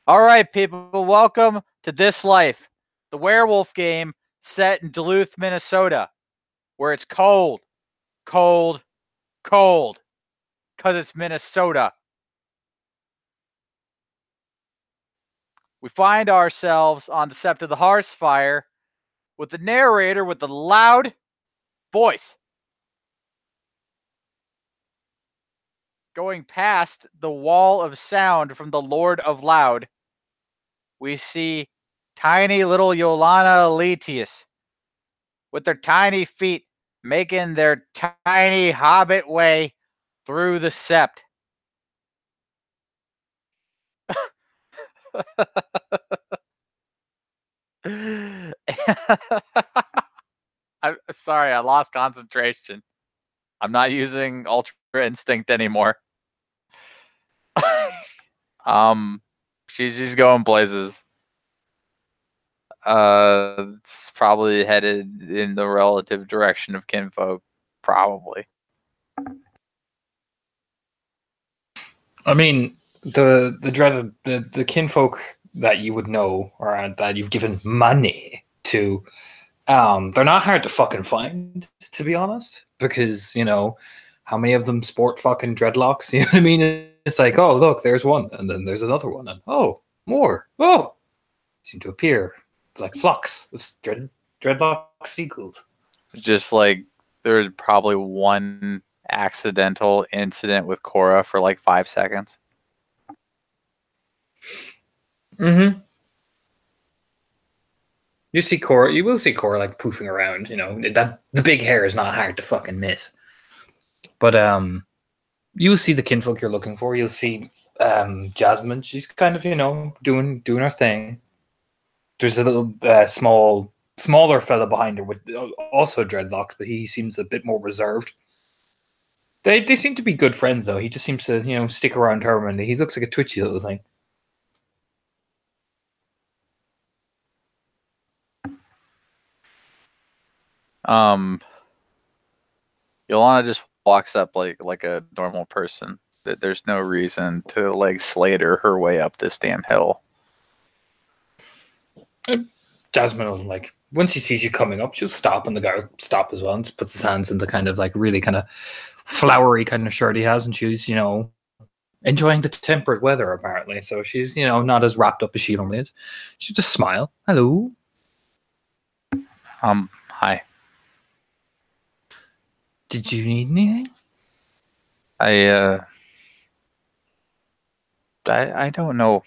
All right, people, welcome to This Life, the werewolf game set in Duluth, Minnesota, where it's cold, cold, cold, because it's Minnesota. We find ourselves on the Sept of the Hearth Fire with the narrator with the loud voice. Going past the wall of sound from the Lord of Loud, we see tiny little Yolana Letius with their tiny feet making their tiny hobbit way through the sept. I'm sorry, I lost concentration. I'm not using Ultra Instinct anymore. um, she's going places. It's probably headed in the relative direction of kinfolk. Probably. I mean, the dreaded the kinfolk that you would know or that you've given money to, they're not hard to fucking find, to be honest, because how many of them sport fucking dreadlocks? You know what I mean? It's like, oh look, there's one, and then there's another one, and oh more, oh, seem to appear like flocks of dreadlock seagulls. Just like there's probably one accidental incident with Cora for like 5 seconds. Mm-hmm. You will see Cora like poofing around. That the big hair is not hard to fucking miss. But you'll see the kinfolk you're looking for. You'll see Jasmine. She's kind of doing her thing. There's a little smaller fella behind her with also dreadlocks, but he seems a bit more reserved. They seem to be good friends though. He just seems to stick around her, and he looks like a twitchy little thing. Yolana just walks up like a normal person. There's no reason to like Slater her way up this damn hill. Jasmine will once he sees you coming up, she'll stop, and the guy will stop as well, and just puts his hands in the kind of really kind of flowery kind of shirt he has, and she's enjoying the temperate weather apparently. So she's not as wrapped up as she normally is. She just smile. Hello. Hi. Did you need anything? I don't know.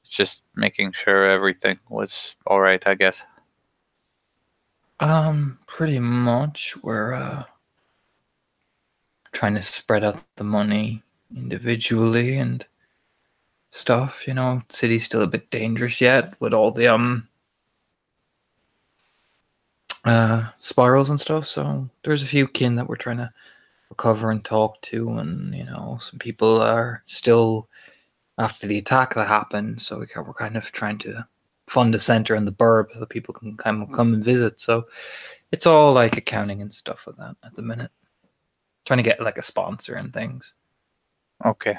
Just making sure everything was all right, I guess. Pretty much. We're trying to spread out the money individually and stuff. City's still a bit dangerous yet with all the spirals and stuff. So there's a few kin that we're trying to recover and talk to, and some people are still after the attack that happened. So we're kind of trying to fund a center in the burb so that people can come and visit. So it's all like accounting and stuff like that at the minute. Trying to get like a sponsor and things. Okay.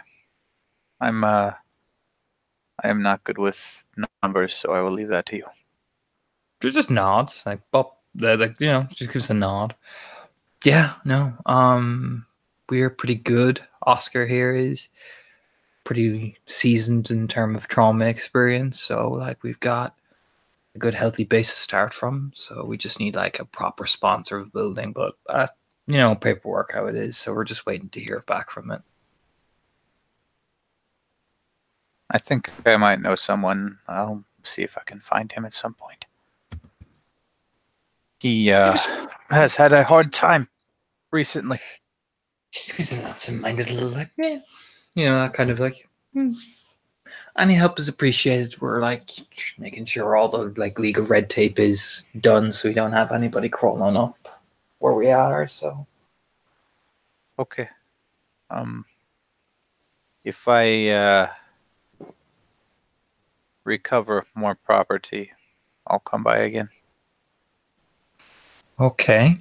I am not good with numbers, so I will leave that to you. There's just nods, like Bob, just gives a nod. Yeah, no. We're pretty good. Oscar here is pretty seasoned in terms of trauma experience, so we've got a good healthy base to start from. So we just need a proper sponsor of building, but paperwork how it is. So we're just waiting to hear back from it. I think I might know someone. I'll see if I can find him at some point. He has had a hard time recently. He's an absent-minded little that kind of any help is appreciated. We're making sure all the legal red tape is done, so we don't have anybody crawling up where we are. So okay. If I recover more property, I'll come by again. Okay.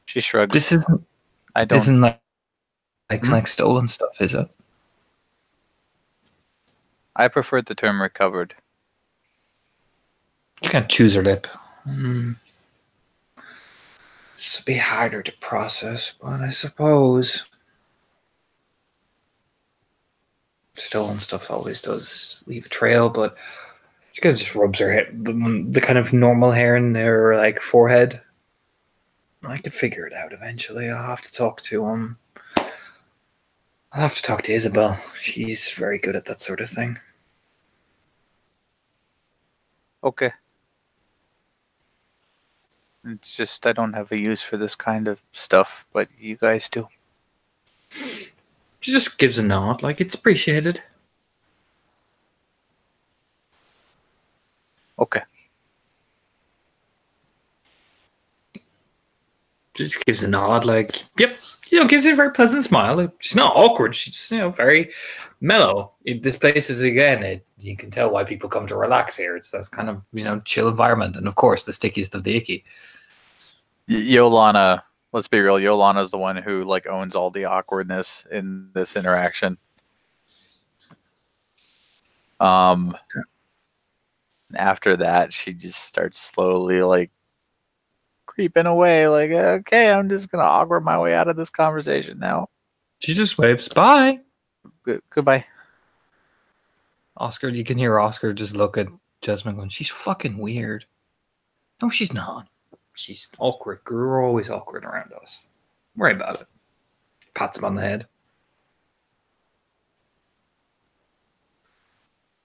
She shrugs. This isn't I don't. Isn't like Hmm? stolen stuff, is it? I prefer the term recovered. You can't choose her lip. It's a bit harder to process, but I suppose stolen stuff always does leave a trail. But she kind of just rubs her hair, the kind of normal hair in their like forehead. I could figure it out eventually. I'll have to talk to I'll have to talk to Isabel. She's very good at that sort of thing. Okay. It's just I don't have a use for this kind of stuff, but you guys do. She just gives a nod, like it's appreciated. Okay. Just gives a nod, like, yep. Gives her a very pleasant smile. Like, she's not awkward. She's just, very mellow. This place is, again, you can tell why people come to relax here. It's this kind of, chill environment. And of course, the stickiest of the icky. Yolana, let's be real. Yolana's the one who like owns all the awkwardness in this interaction. After that, she just starts slowly like creeping away. Like, okay, I'm just gonna awkward my way out of this conversation now. She just waves, bye. Goodbye. Oscar, you can hear Oscar just look at Jasmine going, she's fucking weird. No, she's not. She's awkward. We're always awkward around us. Don't worry about it. Pats him on the head.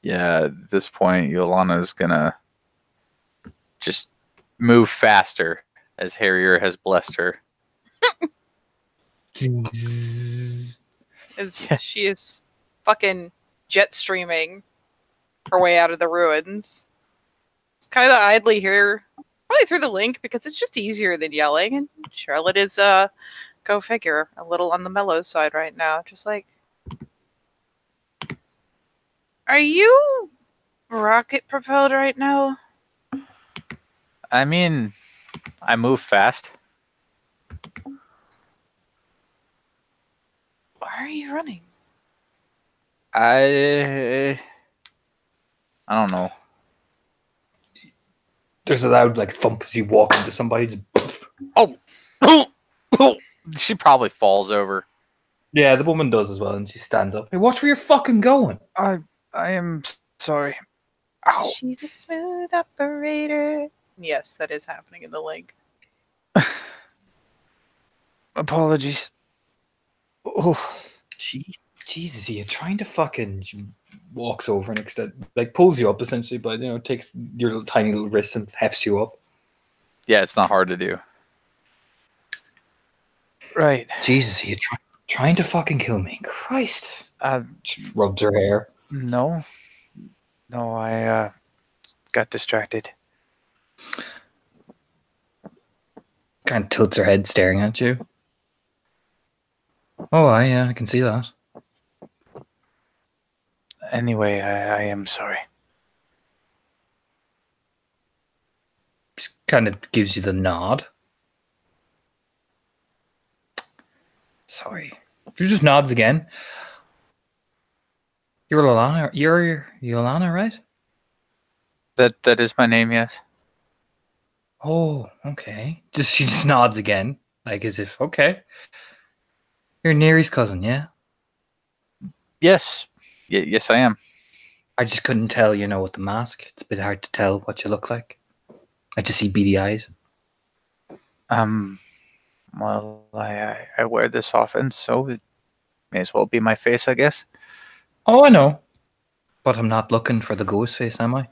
Yeah, at this point, Yolana's gonna just move faster as Harrier has blessed her. She is fucking jet streaming her way out of the ruins. It's kind of idly here, probably through the link because it's just easier than yelling. And Charlotte is, go figure, a little on the mellow side right now. Just like, are you rocket propelled right now? I mean, I move fast. Why are you running? I don't know. There's a loud like thump as you walk into somebody. Oh, she probably falls over. Yeah, the woman does as well, and she stands up. Hey, watch where you're fucking going. I am sorry. Ow. She's a smooth operator. Yes, that is happening in the link. Apologies. Oh, Jesus, you're trying to fucking. She walks over and like pulls you up essentially, but takes your little tiny little wrist and hefts you up. yeah, it's not hard to do. Right. Jesus, you're trying to fucking kill me. Christ. Just rubs her hair. No, I got distracted. Kind of tilts her head, staring at you. Oh, I can see that. Anyway, I am sorry. Just kind of gives you the nod. Sorry. She just nods again. You're Yolana, right? That is my name, yes. Oh, okay. She just nods again, like as if, okay. You're Neri's cousin, yeah? Yes. Yes, I am. I just couldn't tell, with the mask. It's a bit hard to tell what you look like. I just see beady eyes. Well, I wear this often, so it may as well be my face, I guess. Oh, I know. But I'm not looking for the ghost face, am I?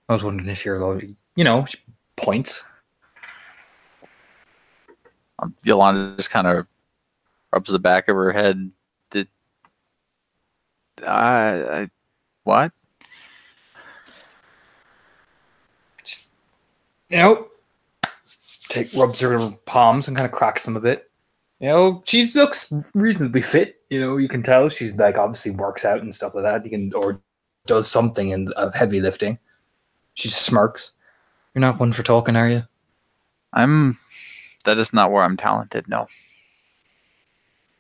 I was wondering if you're, she points. Yolanda just kind of rubs the back of her head. Did I what? Just, rubs her palms and kind of cracks them a bit. She looks reasonably fit. You can tell she's like obviously works out and stuff like that. Or does something of heavy lifting. She smirks. You're not one for talking, are you? That is not where I'm talented, no.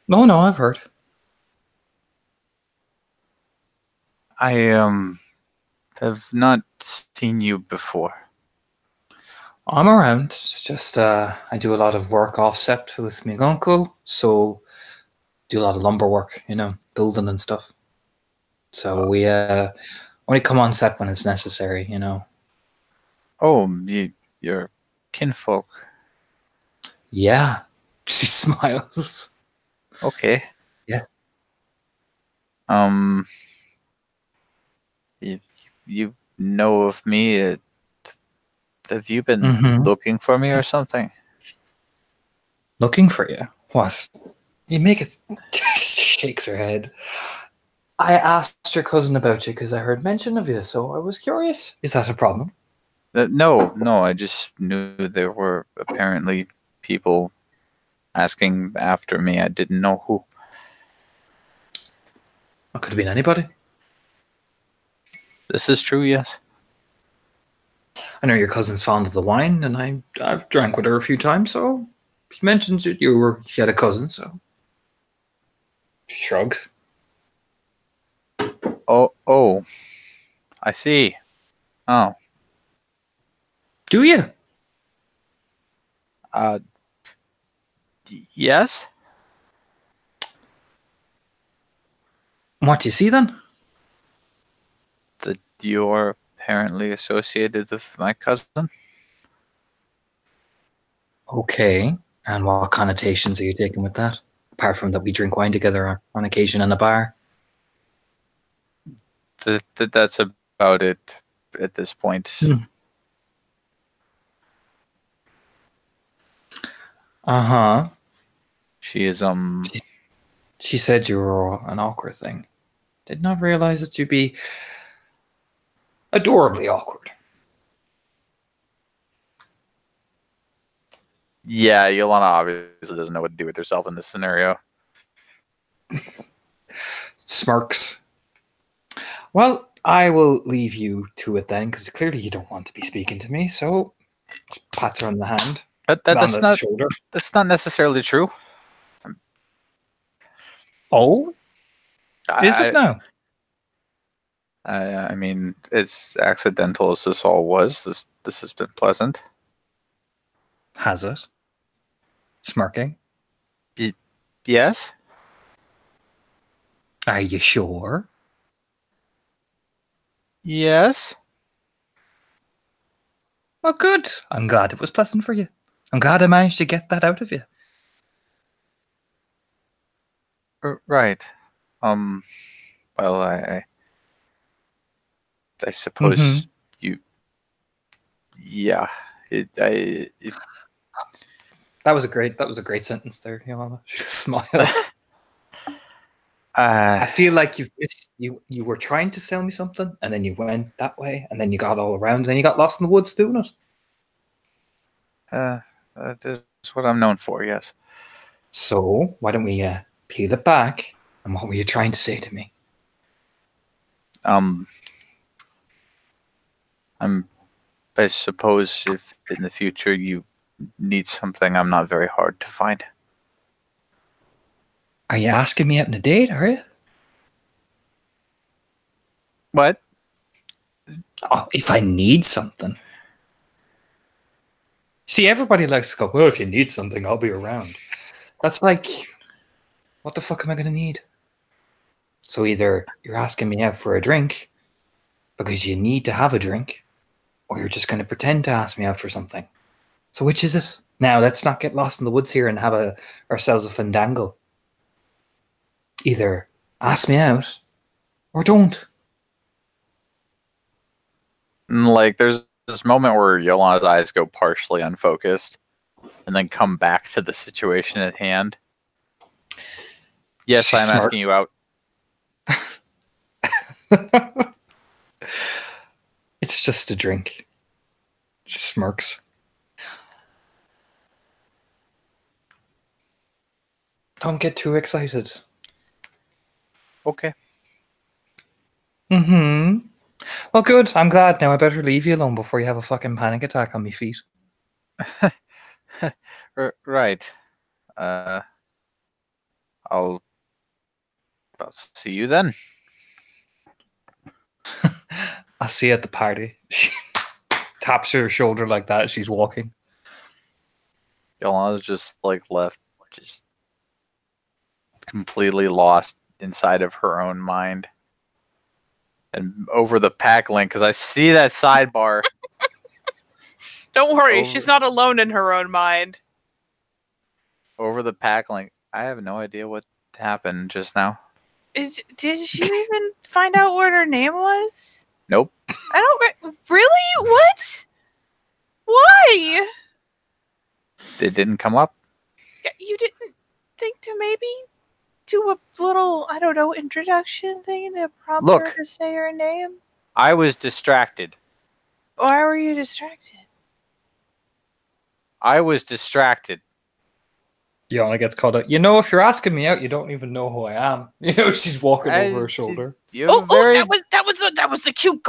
No, no, I've heard. I have not seen you before. I'm around. It's just I do a lot of work offset with my uncle, so do a lot of lumber work, building and stuff. So we only come on set when it's necessary. Oh, you're kinfolk. Yeah. She smiles. Okay. Yeah. Um, you know of me? Have you been Mm-hmm. looking for me or something? Looking for you. What? You make it. Shakes her head. I asked your cousin about you because I heard mention of you, so I was curious. Is that a problem? No, no. I just knew there were apparently people asking after me. I didn't know who. It could have been anybody. This is true, yes. I know your cousin's fond of the wine, and I've drank with her a few times, so she mentions that she had a cousin, so shrugs. Oh, I see. Oh, Do you? uh, yes. What do you see then? That you're apparently associated with my cousin. Okay. And what connotations are you taking with that? Apart from that we drink wine together on occasion in a bar. That's about it at this point. Uh-huh. She is She said you were an awkward thing. Did not realize that you'd be adorably awkward. yeah, Yolana obviously doesn't know what to do with herself in this scenario. Smirks. Well, I will leave you to it then, because clearly you don't want to be speaking to me, so just pats her on the hand. But On the shoulder. that's not necessarily true. Oh? Is it I, now? I mean, as accidental as this all was, this has been pleasant. Has it? Smirking. Yes. Are you sure? Yes. Well, good. I'm glad it was pleasant for you. I'm glad I managed to get that out of you. Right. Well, I Mm-hmm. suppose you. Yeah. It, That was a great sentence there, Yolanda. She smiled. I feel like you were trying to sell me something, and then you went that way, and then you got all around, and then you got lost in the woods doing it. that is what I'm known for. Yes. So why don't we peel it back? And what were you trying to say to me? I suppose if in the future you need something, I'm not very hard to find. Are you asking me out on a date? Are you? What? Oh, if I need something. See, everybody likes to go, well, if you need something, I'll be around. That's like, what the fuck am I going to need? So either you're asking me out for a drink because you need to have a drink, or you're just going to pretend to ask me out for something. So which is it? Now, let's not get lost in the woods here and have ourselves a fandangle. Either ask me out or don't. Like, there's this moment where Yolana's eyes go partially unfocused and then come back to the situation at hand. Yes, She's I'm smart. asking you out. It's just a drink. She smirks. Don't get too excited. Okay. Mm-hmm. Well, good. I'm glad. Now I better leave you alone before you have a fucking panic attack on me feet. Right. I'll see you then. I'll see you at the party. She taps her shoulder like that. She's walking. Yolana's just like left, just completely lost inside of her own mind. And over the pack link, because I see that sidebar. Don't worry, she's not alone in her own mind. Over the pack link. I have no idea what happened just now. Did you even find out what her name was? Nope. I don't really. What? Why? It didn't come up. You didn't think to maybe do a little, I don't know, introduction thing to prompt her to say her name? I was distracted. Why were you distracted? I was distracted. Yana gets called out. You know, if you're asking me out, you don't even know who I am. You know, she's walking over her shoulder. That was the cute.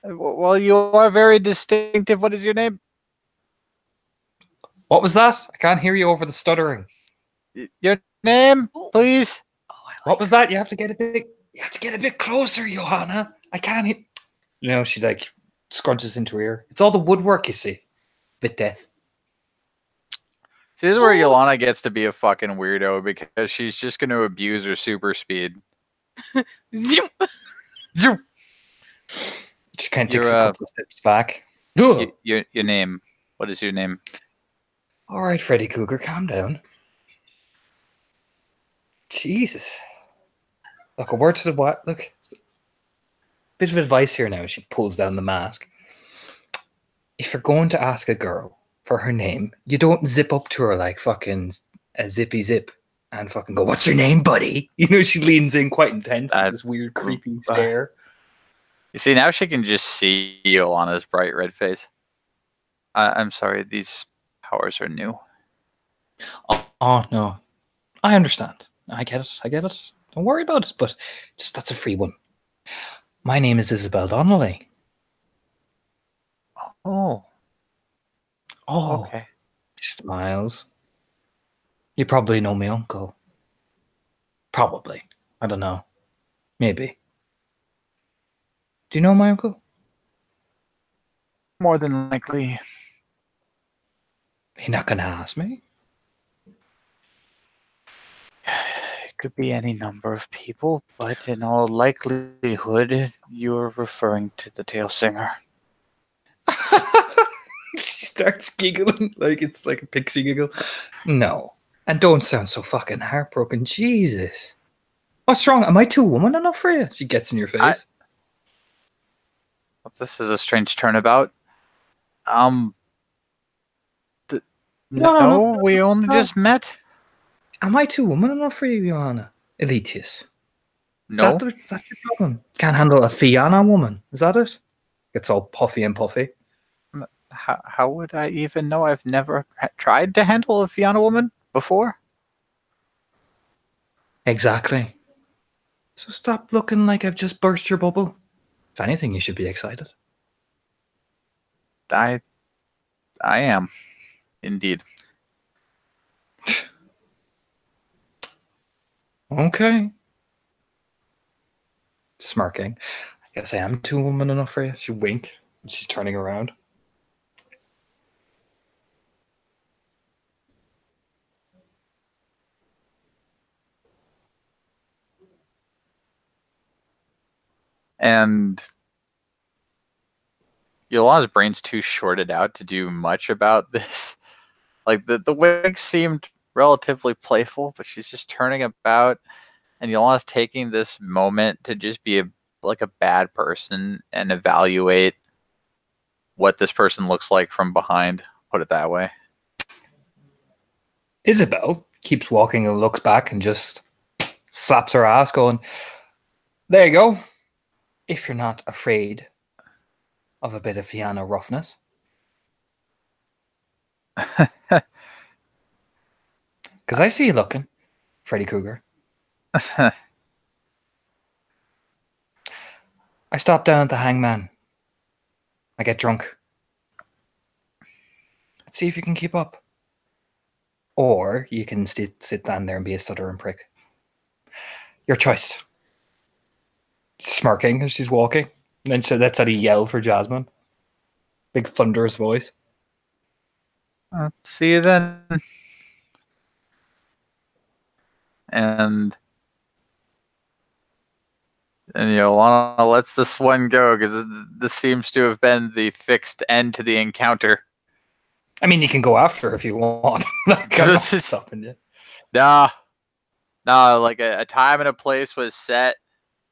Well, you are very distinctive. What is your name? What was that? I can't hear you over the stuttering. Your name, please. What was that? You have to get a bit closer, Johanna. I can't hear. You know, she like scrunches into her ear. It's all the woodwork, you see. Bit death. See, this is where Yolana gets to be a fucking weirdo because she's just going to abuse her super speed. She kind of takes a couple of steps back. Your name. What is your name? All right, Freddy Cougar, calm down. Jesus. Look, a word to the what? Look. Bit of advice here now. She pulls down the mask. If you're going to ask a girl for her name, you don't zip up to her like fucking a zippy zip and fucking go, "What's your name, buddy?" You know, she leans in quite intense with this weird, creepy stare. You see, now she can just see Yolana's bright red face. I'm sorry, these powers are new. Oh, no. I understand. I get it. Don't worry about it, but just that's a free one. My name is Isabel Donnelly. Oh. Okay. She smiles. You probably know my uncle. Probably. I don't know. Maybe. Do you know my uncle? More than likely. You're not going to ask me? It could be any number of people, but in all likelihood, you're referring to the tail singer. She starts giggling like it's like a pixie giggle. No. And don't sound so fucking heartbroken. Jesus. What's wrong? Am I too woman enough for you? She gets in your face. This is a strange turnabout. No, we only just met. Am I too woman enough for you, Johanna? Elitius. No. Is that your problem? Can't handle a Fianna woman. Is that it? Gets all puffy and puffy. How would I even know? I've never tried to handle a Fianna woman before. Exactly. So stop looking like I've just burst your bubble. If anything, you should be excited. I am. Indeed. Okay. Smirking. I guess I am too woman enough for you. She wink. She's turning around. And Yolana's brain's too shorted out to do much about this. Like the wig seemed relatively playful, but she's just turning about, and Yolana's taking this moment to just be like a bad person and evaluate what this person looks like from behind. Put it that way. Isabel keeps walking and looks back and just slaps her ass, going, "There you go. If you're not afraid of a bit of Fianna roughness." Because I see you looking, Freddy Cougar. I stop down at the Hangman. I get drunk. Let's see if you can keep up. or you can sit down there and be a stuttering prick. Your choice. Smirking as she's walking. And then so that's how he yell for Jasmine. Big thunderous voice. See you then. And Yolana lets this one go because this seems to have been the fixed end to the encounter. I mean, you can go after her if you want. Like, I'm not stopping you. Nah, like a time and a place was set.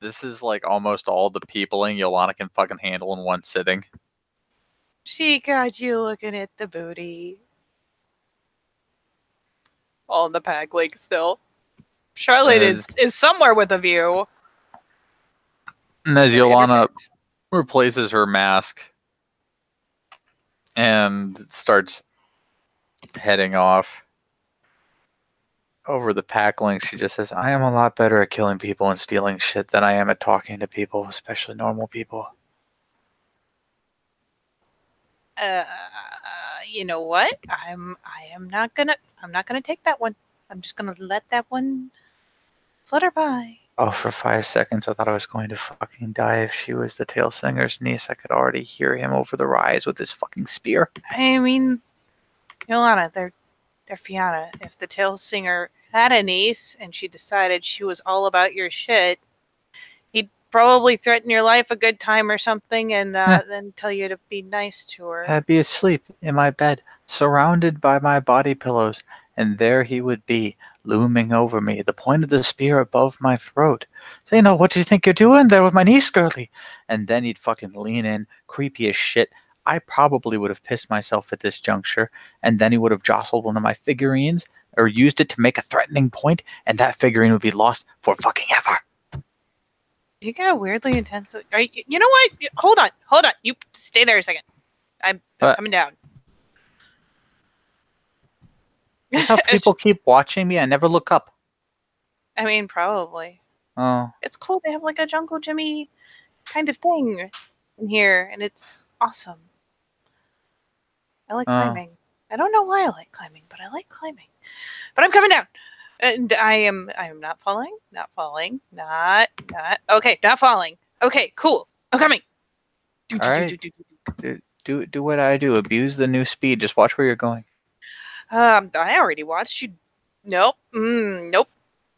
This is like almost all the peopling Yolana can fucking handle in one sitting. She got you looking at the booty. All in the pack link still. Charlotte is somewhere with a view. And as Yolana replaces her mask and starts heading off over the pack link, she just says, I am a lot better at killing people and stealing shit than I am at talking to people, especially normal people. You know what? I'm not gonna take that one. I'm just gonna let that one flutter by. Oh, for 5 seconds, I thought I was going to fucking die. If she was the tail singer's niece, I could already hear him over the rise with his fucking spear. I mean, Yolana, they're Fiona. If the tail singer had a niece and she decided she was all about your shit, he'd probably threaten your life a good time or something and then tell you to be nice to her. I'd be asleep in my bed, surrounded by my body pillows, and there he would be, looming over me, the point of the spear above my throat. Say, what do you think you're doing there with my niece, girly? And then he'd fucking lean in, creepy as shit. I probably would have pissed myself at this juncture, and then he would have jostled one of my figurines, or used it to make a threatening point, and that figurine would be lost for fucking ever. You got weirdly intense. You know what? Hold on. You stay there a second. I'm coming down. That's how people keep watching me. I never look up. I mean, probably. Oh. It's cool. They have like a Jungle Jimmy kind of thing in here, and it's awesome. I like climbing. I don't know why I like climbing, but I like climbing. But I'm coming down. And I am not falling. Not falling. Not. Okay, not falling. Okay, cool. I'm coming. All right. Do what I do. Abuse the new speed. Just watch where you're going. I already watched you. Nope. Nope.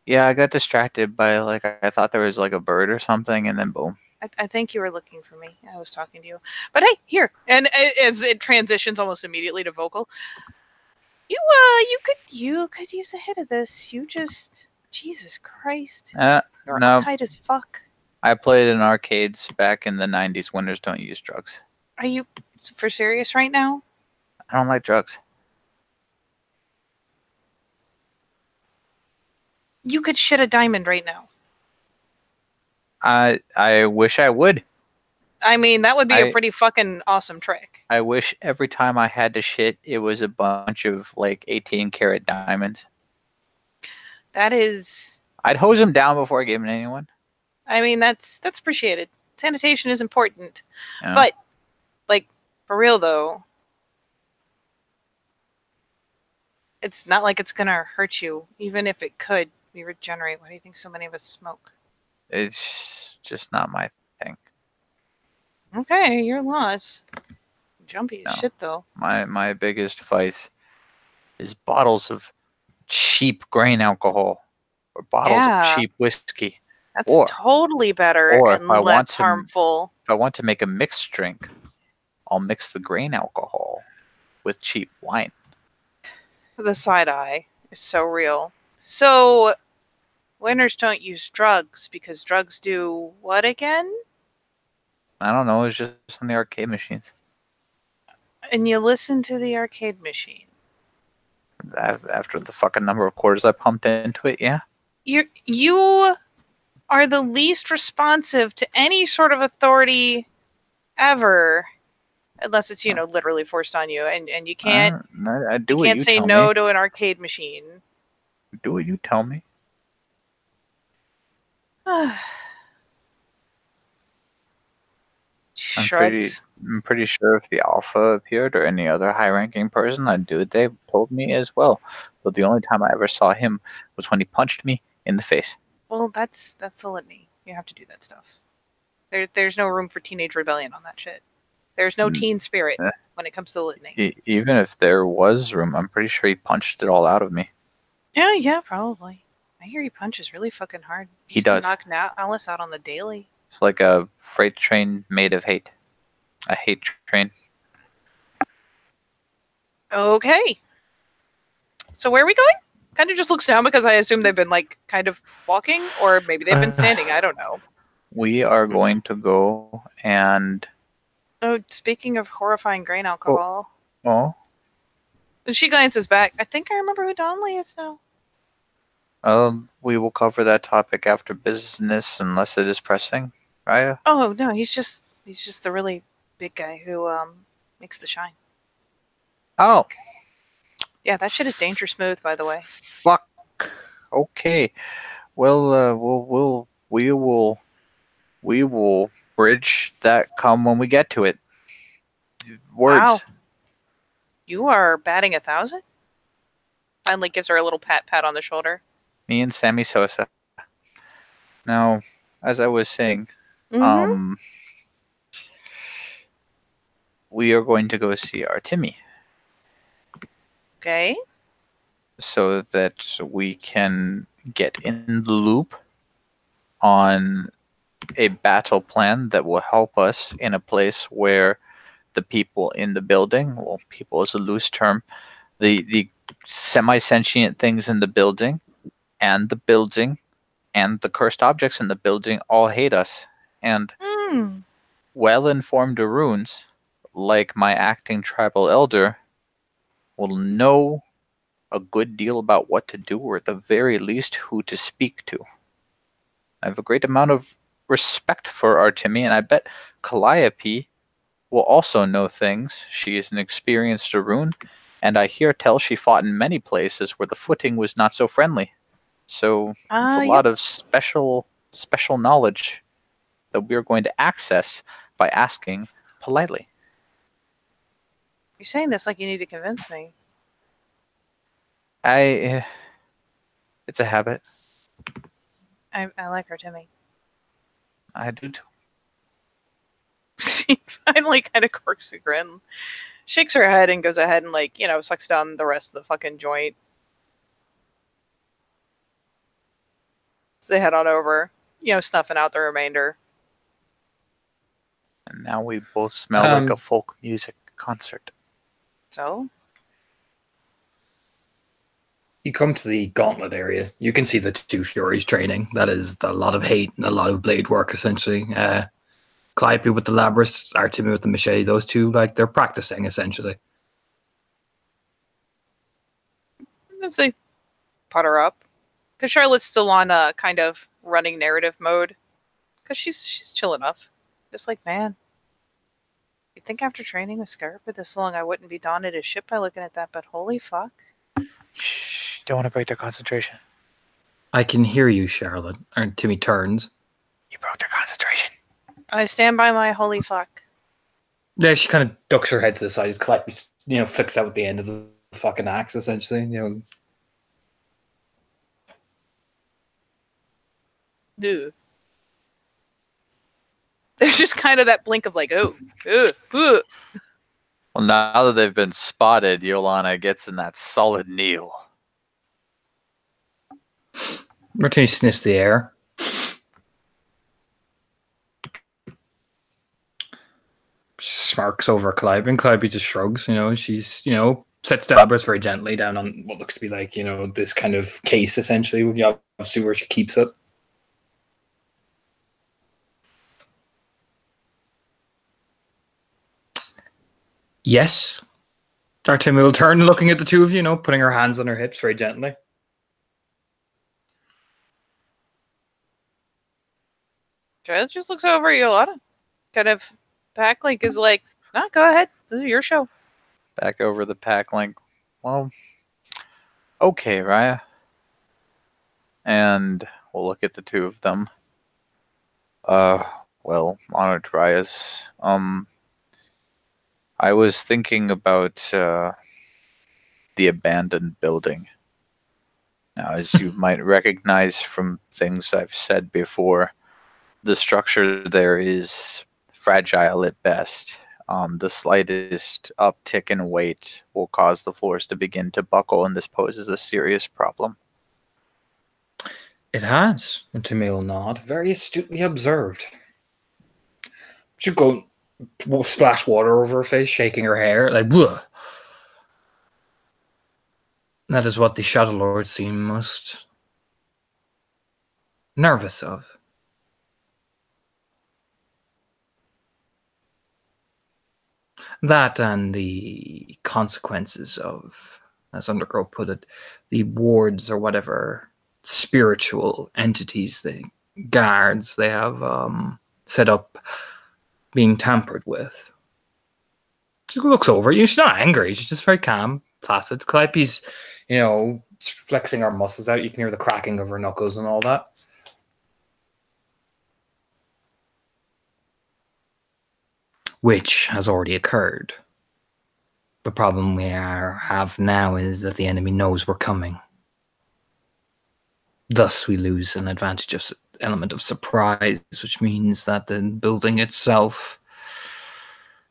Yeah, I got distracted by I thought there was like a bird or something, and then boom. I think you were looking for me. I was talking to you. But hey, here. And as it transitions almost immediately to vocal, you could use a hit of this. You just Jesus Christ. You're uptight as fuck. I played in arcades back in the 90s. Winners don't use drugs. Are you for serious right now? I don't like drugs. You could shit a diamond right now. I wish I would. I mean, that would be a pretty fucking awesome trick. I wish every time I had to shit, it was a bunch of 18-karat diamonds. That is... I'd hose them down before I gave them to anyone. I mean, that's appreciated. Sanitation is important. Yeah. But, for real though, it's not like it's gonna hurt you. Even if it could, we regenerate. Why do you think so many of us smoke? It's just not my thing. Okay, your loss. Jumpy as shit though. My biggest vice is bottles of cheap grain alcohol or bottles of cheap whiskey. That's totally better and less harmful. If I want to make a mixed drink, I'll mix the grain alcohol with cheap wine. The side eye is so real. So, winners don't use drugs because drugs do what again? I don't know. It's just on the arcade machines. And you listen to the arcade machine. After the fucking number of quarters I pumped into it, yeah. You are the least responsive to any sort of authority ever. Unless it's, literally forced on you. And you can't say no to an arcade machine. Do what you tell me. I'm pretty sure if the alpha appeared or any other high-ranking person, I'd do what they told me as well. But the only time I ever saw him was when he punched me in the face. Well, that's the litany. You have to do that stuff. There's no room for teenage rebellion on that shit. There's no Mm, teen spirit eh. when it comes to the litany. Even if there was room, I'm pretty sure he punched it all out of me. Yeah, probably. I hear he punches really fucking hard. He does. Knock Alice out on the daily. It's like a freight train made of hate. A hate train. Okay. So where are we going? Kind of just looks down because I assume they've been like kind of walking, or maybe they've been standing. I don't know. We are going to go and. Oh, speaking of horrifying grain alcohol. Oh. She glances back. I think I remember who Donnelly is now. We will cover that topic after business, unless it is pressing, Raya. Oh no, he's just the really big guy who makes the shine. Oh. Yeah, that shit is danger smooth, by the way. Fuck. Okay. Well, we will bridge that come when we get to it. Words. Wow. You are batting 1,000? Finally gives her a little pat on the shoulder. Me and Sammy Sosa. Now, as I was saying, we are going to go see our Timmy. Okay. So that we can get in the loop on a battle plan that will help us in a place where the people in the building, well, people is a loose term, the semi-sentient things in the building and the cursed objects in the building all hate us. And well-informed runes, like my acting tribal elder, will know a good deal about what to do, or at the very least who to speak to. I have a great amount of respect for Artemi, and I bet Calliope will also know things. She is an experienced rune, and I hear tell she fought in many places where the footing was not so friendly. So it's a lot of special knowledge that we're going to access by asking politely. You're saying this like you need to convince me. It's a habit. I like her, Timmy. I do too. She finally kind of quirks a grin, shakes her head, and goes ahead and sucks down the rest of the fucking joint. So they head on over, snuffing out the remainder. And now we both smell like a folk music concert. So? You come to the gauntlet area. You can see the two Furies training. That is a lot of hate and a lot of blade work, essentially. Calliope with the Labrys, Artemi with the machete. Those two, they're practicing, essentially. As they putter up. Because Charlotte's still on a kind of running narrative mode. Because she's chill enough. Just like, man, you'd think after training with Scarpa for this long I wouldn't be daunted as shit by looking at that, but holy fuck. Shh, don't want to break their concentration. I can hear you, Charlotte. And Timmy turns. You broke their concentration. I stand by my holy fuck. Yeah, she kind of ducks her head to the side. It's Calliope, flicks out at the end of the fucking axe, essentially. Dude. There's just kind of that blink of ooh. Well, now that they've been spotted, Yolana gets in that solid kneel. Martini sniffs the air. Smirks over Calliope, and Calliope just shrugs. She's, sets the Labrys very gently down on what looks to be this kind of case, essentially. Obviously, where she keeps it. Yes. Artemi will turn, looking at the two of you, putting her hands on her hips very gently. Giles just looks over at Yolanda. Kind of Pack Link is like, no, go ahead. This is your show. Back over the Pack Link. Well, okay, Raya. And we'll look at the two of them. Well, honored Raya's. I was thinking about the abandoned building Now, as you might recognize from things I've said before, the structure there is fragile at best. The slightest uptick in weight will cause the floors to begin to buckle, and this poses a serious problem. It has, and Tamil nod. Very astutely observed. She'd go splash water over her face, shaking her hair, like, "Whoa." That is what the Shadow Lord seemed most nervous of. That and the consequences of, as Undergrowth put it, the wards or whatever spiritual entities, the guards they have set up, being tampered with. She looks over you. She's not angry. She's just very calm, placid. Calliope's, flexing her muscles out. You can hear the cracking of her knuckles and all that. Which has already occurred. The problem we have now is that the enemy knows we're coming. Thus, we lose an element of surprise, which means that the building itself,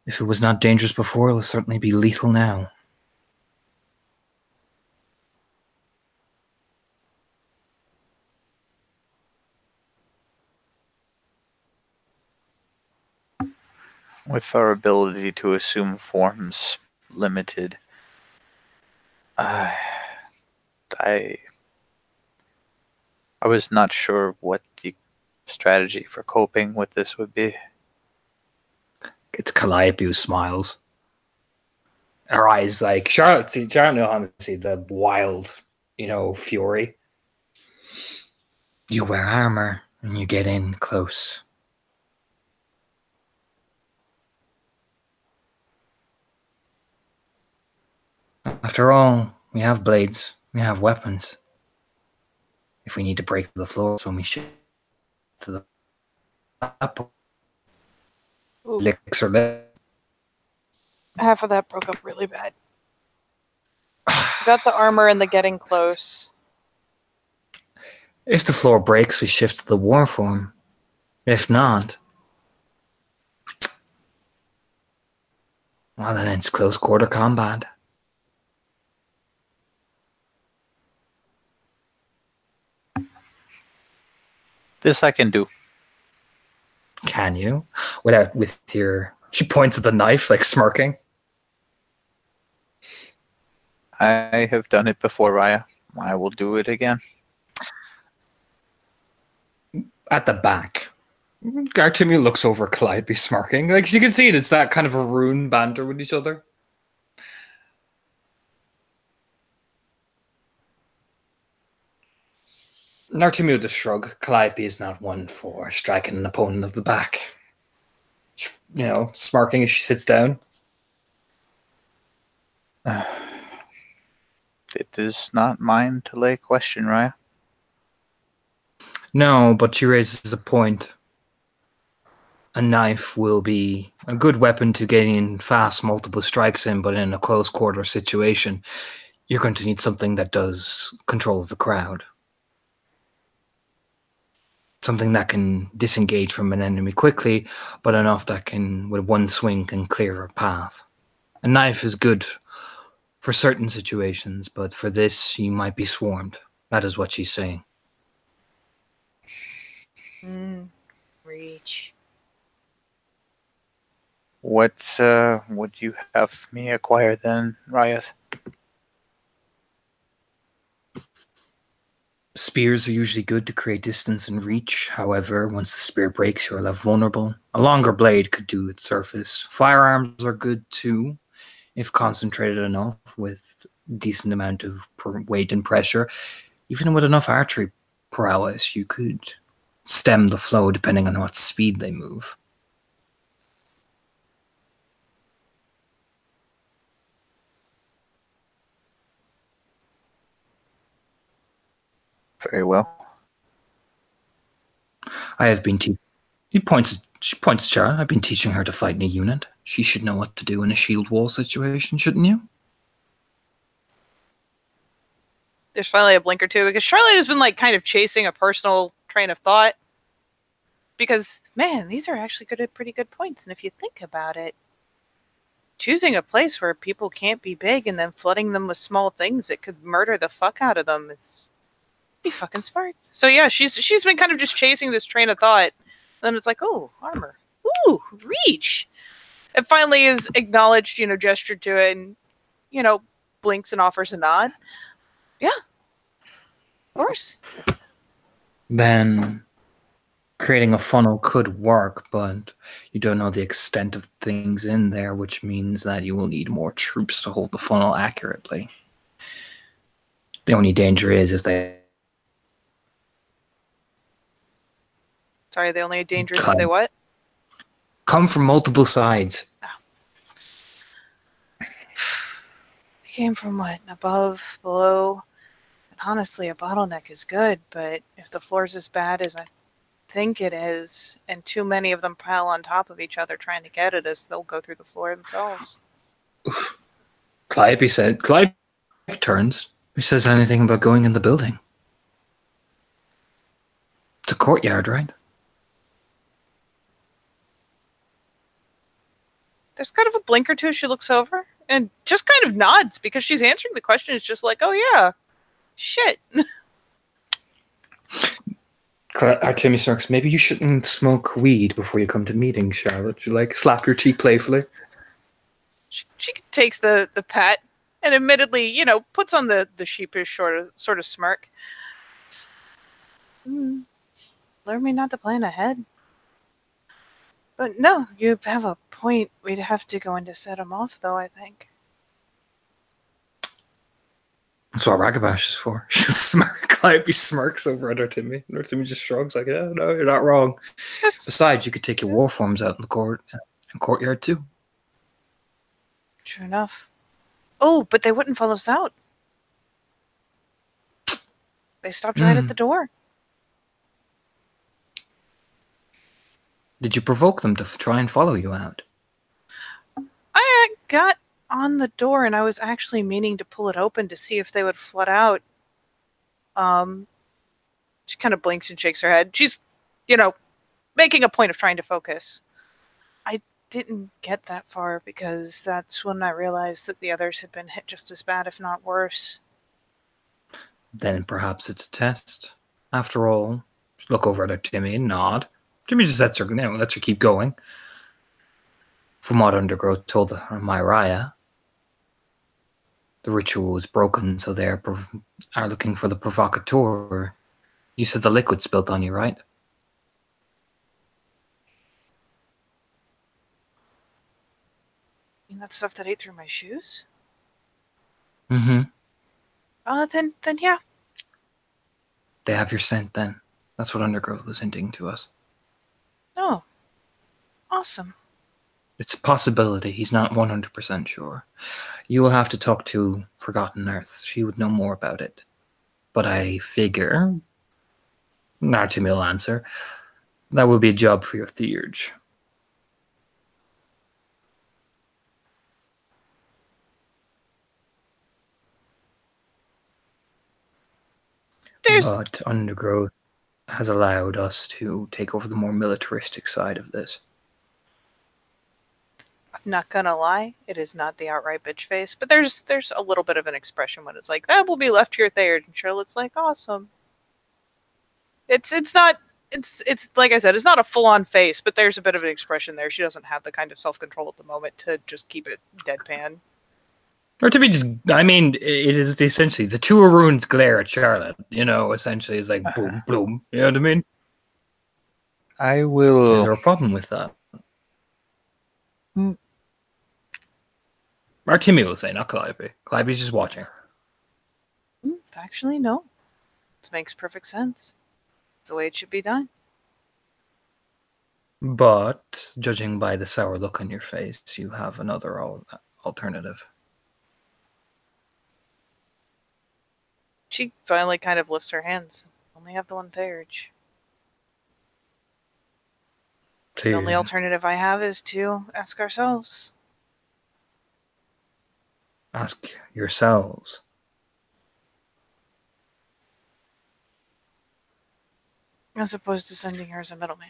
if it was not dangerous before, it will certainly be lethal now. With our ability to assume forms limited, I was not sure what the strategy for coping with this would be. It's Calliope who smiles. Her eyes, like Charlotte knew how to see the wild, fury. You wear armor and you get in close. After all, we have blades, we have weapons. If we need to break the floors when we shift to the map, licks or lip. Half of that broke up really bad. Got the armor and the getting close. If the floor breaks, we shift to the war form. If not, well, then it's close quarter combat. This I can do. Can you? With your... She points at the knife, like smirking. I have done it before, Raya. I will do it again. At the back, Gartimio looks over Calliope smirking. Like, you can see it's that kind of a rune banter with each other. Nartimio just shrug. Calliope is not one for striking an opponent of the back. Smirking as she sits down. It is not mine to lay question, Raya. No, but she raises a point. A knife will be a good weapon to get in fast multiple strikes in, but in a close quarter situation, you're going to need something that controls the crowd. Something that can disengage from an enemy quickly, but enough that with one swing, can clear a path. A knife is good for certain situations, but for this, you might be swarmed. That is what she's saying. Reach. What would you have me acquire then, Rayas? Spears are usually good to create distance and reach. However, once the spear breaks, you are left vulnerable. A longer blade could do its surface. Firearms are good too, if concentrated enough with decent amount of weight and pressure. Even with enough archery prowess, you could stem the flow depending on what speed they move. Very well. I have been She points to Sharon. I've been teaching her to fight in a unit. She should know what to do in a shield wall situation, shouldn't you? there's finally a blink or two, because Charlotte has been like kind of chasing a personal train of thought. Because, man, these are actually pretty good points. And if you think about it, choosing a place where people can't be big and then flooding them with small things that could murder the fuck out of them is be fucking smart. So yeah, she's been kind of just chasing this train of thought. And then it's like, oh, armor. Ooh, reach. It finally is acknowledged, gestured to it, and, blinks and offers a nod. Yeah, of course. Then creating a funnel could work, but you don't know the extent of things in there, which means that you will need more troops to hold the funnel accurately. The only danger is they... Sorry, the only danger is if they what? Come from multiple sides. They came from what? Above, below? And honestly, a bottleneck is good, but if the floor's as bad as I think it is, and too many of them pile on top of each other trying to get at us, they'll go through the floor themselves. Calliope turns. Who says anything about going in the building? It's a courtyard, right? There's kind of a blink or two. She looks over and just kind of nods because she's answering the question. It's just like, oh yeah, shit. Timmy smirks. Maybe you shouldn't smoke weed before you come to meetings, Charlotte. You slap your cheek playfully. She takes the pat and admittedly, puts on the sheepish sort of smirk. Learn me not to plan ahead. But no, you have a point. We'd have to go in to set him off, though, I think. That's what Ragabash is for. Calliope smirks over at Timmy. And Timmy just shrugs like, yeah, no, you're not wrong. Yes. Besides, you could take your war forms out in the courtyard, too. True enough. Oh, but they wouldn't follow us out. They stopped right at the door. Did you provoke them to try and follow you out? I got on the door and I was actually meaning to pull it open to see if they would flood out. She kind of blinks and shakes her head. She's, making a point of trying to focus. I didn't get that far because that's when I realized that the others had been hit just as bad, if not worse. Then perhaps it's a test. After all, look over at Timmy and nod. Timmy just lets her keep going. From what Undergrowth told Myraya, the ritual was broken, so they are looking for the provocateur. You said the liquid spilt on you, right? You mean that stuff that ate through my shoes? Mm-hmm. Then yeah. They have your scent then. That's what Undergrowth was hinting to us. Oh. Awesome. It's a possibility. He's not 100% sure. You will have to talk to Forgotten Earth. She would know more about it. But I figure, Nartimil will answer, that will be a job for your theurge. But Undergrowth has allowed us to take over the more militaristic side of this. I'm not gonna lie, it is not the outright bitch face, but there's a little bit of an expression when it's like, that will be left to your theurge, and Charlotte's like, awesome. It's like I said, it's not a full-on face, but there's a bit of an expression there. She doesn't have the kind of self-control at the moment to just keep it deadpan. Or to be just, it is essentially the two runes glare at Charlotte, essentially it's like boom, boom, you know what I mean? I will... Is there a problem with that? Or Timmy will say, not Calliope. Calliope's just watching. Factually, no. This makes perfect sense. It's the way it should be done. But, judging by the sour look on your face, you have another alternative. She finally kind of lifts her hands. Only have the one theurge. The only alternative I have is to ask ourselves. Ask yourselves. As opposed to sending her as a middleman.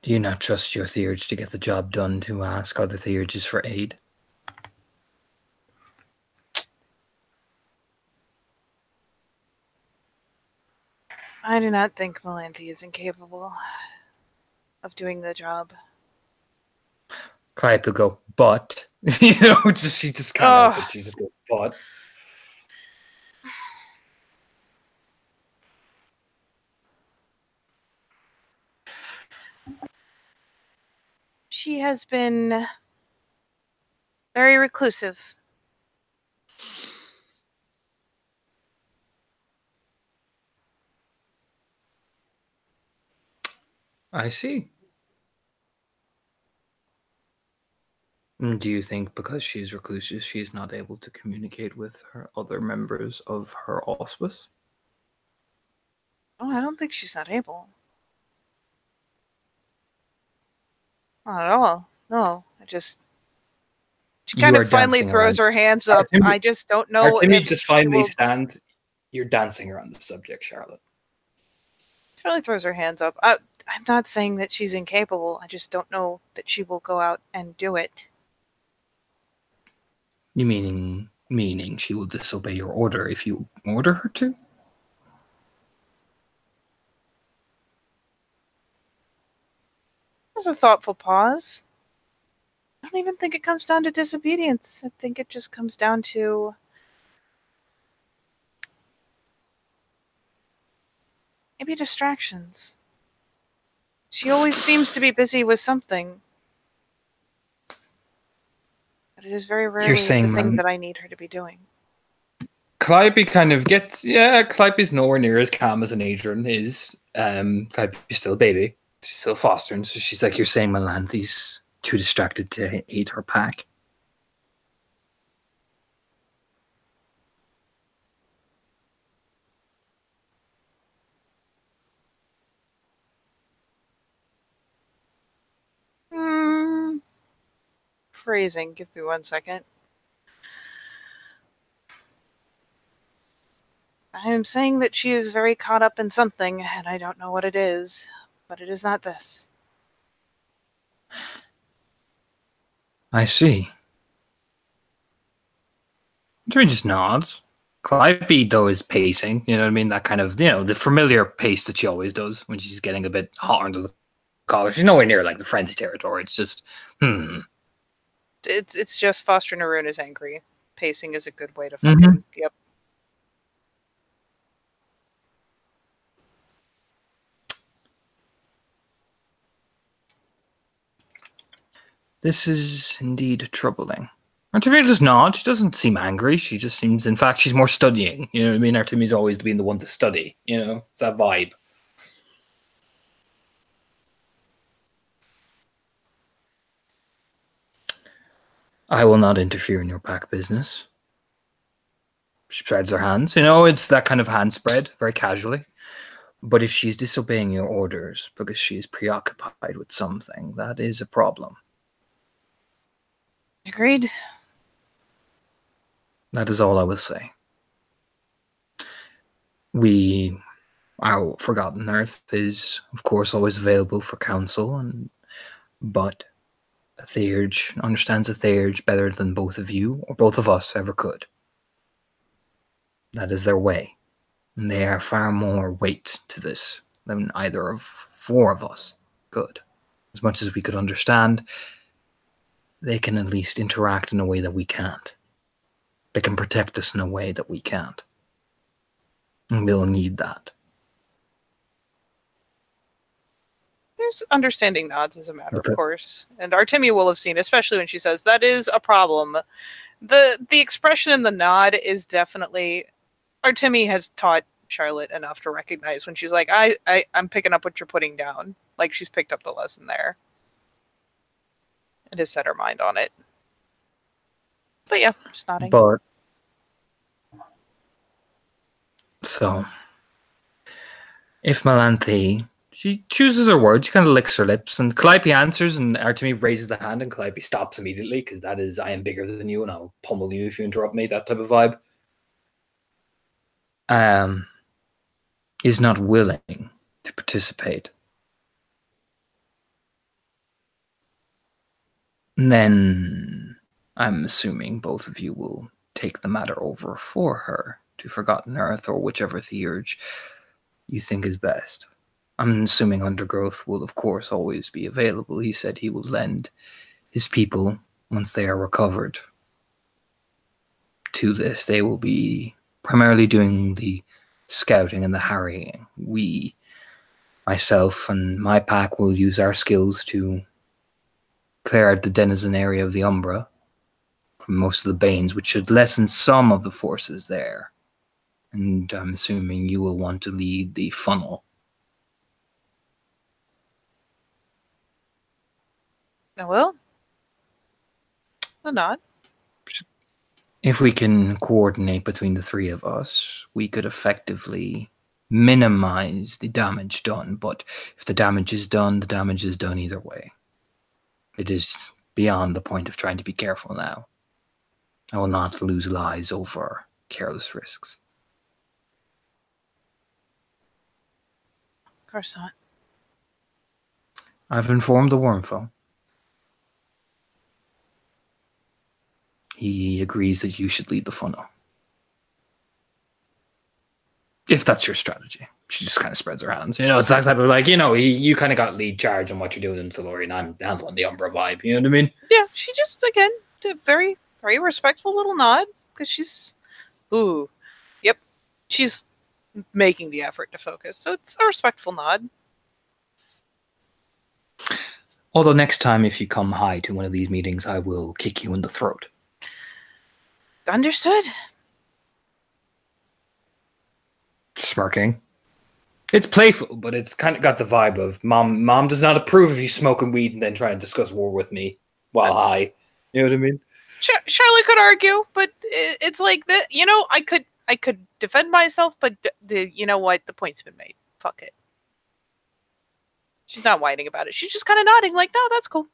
Do you not trust your Theurge to get the job done to ask other Theurges for aid? I do not think Melanthe is incapable of doing the job. Calliope go, but she just can't help it. She just goes, but. She has been very reclusive. I see. Do you think because she's reclusive, she is not able to communicate with her other members of her auspice? Oh, I don't think she's not able. Not at all. No, she kind of finally throws her hands up. I just don't know if just finally stand. You're dancing around the subject, Charlotte. She finally throws her hands up. I'm not saying that she's incapable. I just don't know that she will go out and do it. You meaning she will disobey your order if you order her to? There's a thoughtful pause. I don't even think it comes down to disobedience. I think it just comes down to maybe distractions. She always seems to be busy with something. But it is very rarely the thing that I need her to be doing. Calliope kind of gets, Calliope's nowhere near as calm as an Adrian is. Calliope's still a baby. She's still fostering, so she's like, you're saying Melanthe's too distracted to eat her pack. Phrasing. Give me 1 second. I am saying that she is very caught up in something, and I don't know what it is, but it is not this. I see. She just nods. Calliope, though, is pacing. You know what I mean? That kind of, the familiar pace that she always does when she's getting a bit hot under the collar. She's nowhere near like the frenzy territory. It's just, It's just Foster Naroon is angry. Pacing is a good way to fucking, yep. This is indeed troubling. Artemia does not. She doesn't seem angry. She just seems, in fact, she's more studying. You know what I mean? Artemia's always been the one to study. It's that vibe. I will not interfere in your pack business. She spreads her hands. It's that kind of hand spread, very casually. But if she's disobeying your orders because she is preoccupied with something, that is a problem. Agreed. That is all I will say. Our Forgotten Earth is, of course, always available for counsel, but a Theurge understands a Theurge better than both of you or both of us ever could. That is their way. And they are far more weight to this than either of four of us could. As much as we could understand, they can at least interact in a way that we can't. They can protect us in a way that we can't. And we'll need that. There's understanding nods as a matter of course. And Artemia will have seen, especially when she says, that is a problem. The expression in the nod is definitely... Artemia has taught Charlotte enough to recognize when she's like, I'm picking up what you're putting down. Like, she's picked up the lesson there. And has set her mind on it. But yeah, just nodding. So, if Melanthe, she chooses her words, she kind of licks her lips, and Calliope answers, and Artemia raises the hand, and Calliope stops immediately, because that is, I am bigger than you, and I'll pummel you if you interrupt me, that type of vibe. is not willing to participate, then I'm assuming both of you will take the matter over for her to Forgotten Earth or whichever theurge you think is best. I'm assuming Undergrowth will, of course, always be available. He said he will lend his people, once they are recovered, to this. They will be primarily doing the scouting and the harrying. We, myself and my pack, will use our skills to clear out the denizen area of the Umbra from most of the Banes, which should lessen some of the forces there. And I'm assuming you will want to lead the funnel. I will. A nod. If we can coordinate between the three of us, we could effectively minimize the damage done. But if the damage is done, the damage is done either way. It is beyond the point of trying to be careful now. I will not lose lives over careless risks. Of course not. I've informed the Wormfoe. He agrees that you should lead the funnel. If that's your strategy. She just kind of spreads her hands. It's that type of like, you kind of got lead charge on what you're doing in Thalori, and I'm handling the Umbra vibe. You know what I mean? Yeah, she just, again, did a very, very respectful little nod, because she's, yep, she's making the effort to focus, so it's a respectful nod. Although next time, if you come high to one of these meetings, I will kick you in the throat. Understood. Smirking. It's playful, but it's kind of got the vibe of mom does not approve of you smoking weed and then trying to discuss war with me while high. You know what I mean? Charlie could argue, but it's like that. I could defend myself, but you know what? The point's been made. Fuck it. She's not whining about it. She's just kind of nodding, like, no, that's cool.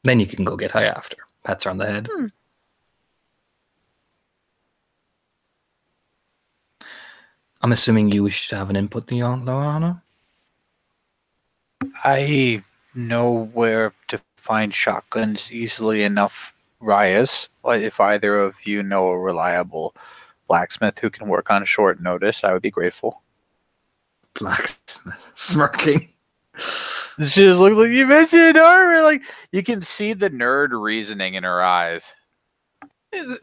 Then you can go get high after. Pats her on the head. I'm assuming you wish to have an input, Lorana? I know where to find shotguns easily enough, Rias. But if either of you know a reliable blacksmith who can work on short notice, I would be grateful. Blacksmith. Smirking. She just looks like, you mentioned armor. Like, you can see the nerd reasoning in her eyes. A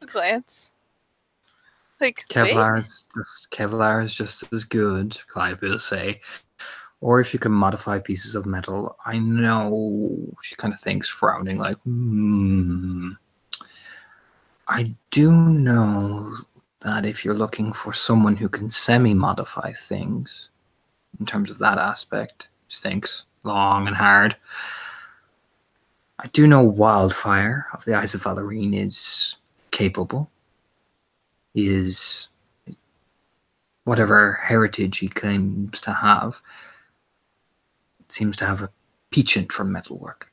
glance. Like, Kevlar is just as good, Clive will say. Or if you can modify pieces of metal, I know she kind of thinks, frowning, like, I do know that if you're looking for someone who can semi-modify things, in terms of that aspect, she thinks long and hard. I do know Wildfire of the Eyes of Valorine is capable. Is whatever heritage he claims to have, seems to have a penchant for metalwork.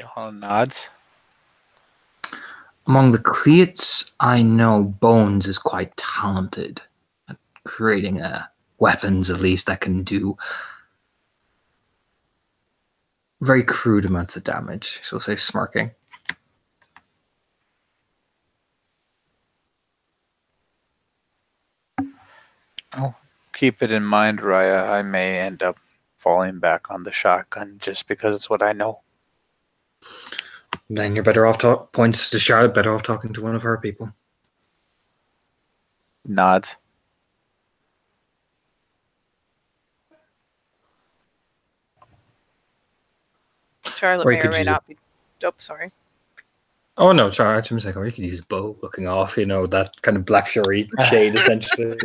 Johanna nods. Among the Cleats, I know Bones is quite talented at creating weapons, at least, that can do very crude amounts of damage. She'll say, smirking. Oh, keep it in mind, Raya. I may end up falling back on the shotgun just because it's what I know. Then you're better off points to Charlotte, better off talking to one of her people. Nods. Charlotte may or may not be. Oh, sorry. Oh no, sorry. I was like, or you could use bow looking off, that kind of Black Fury shade, essentially.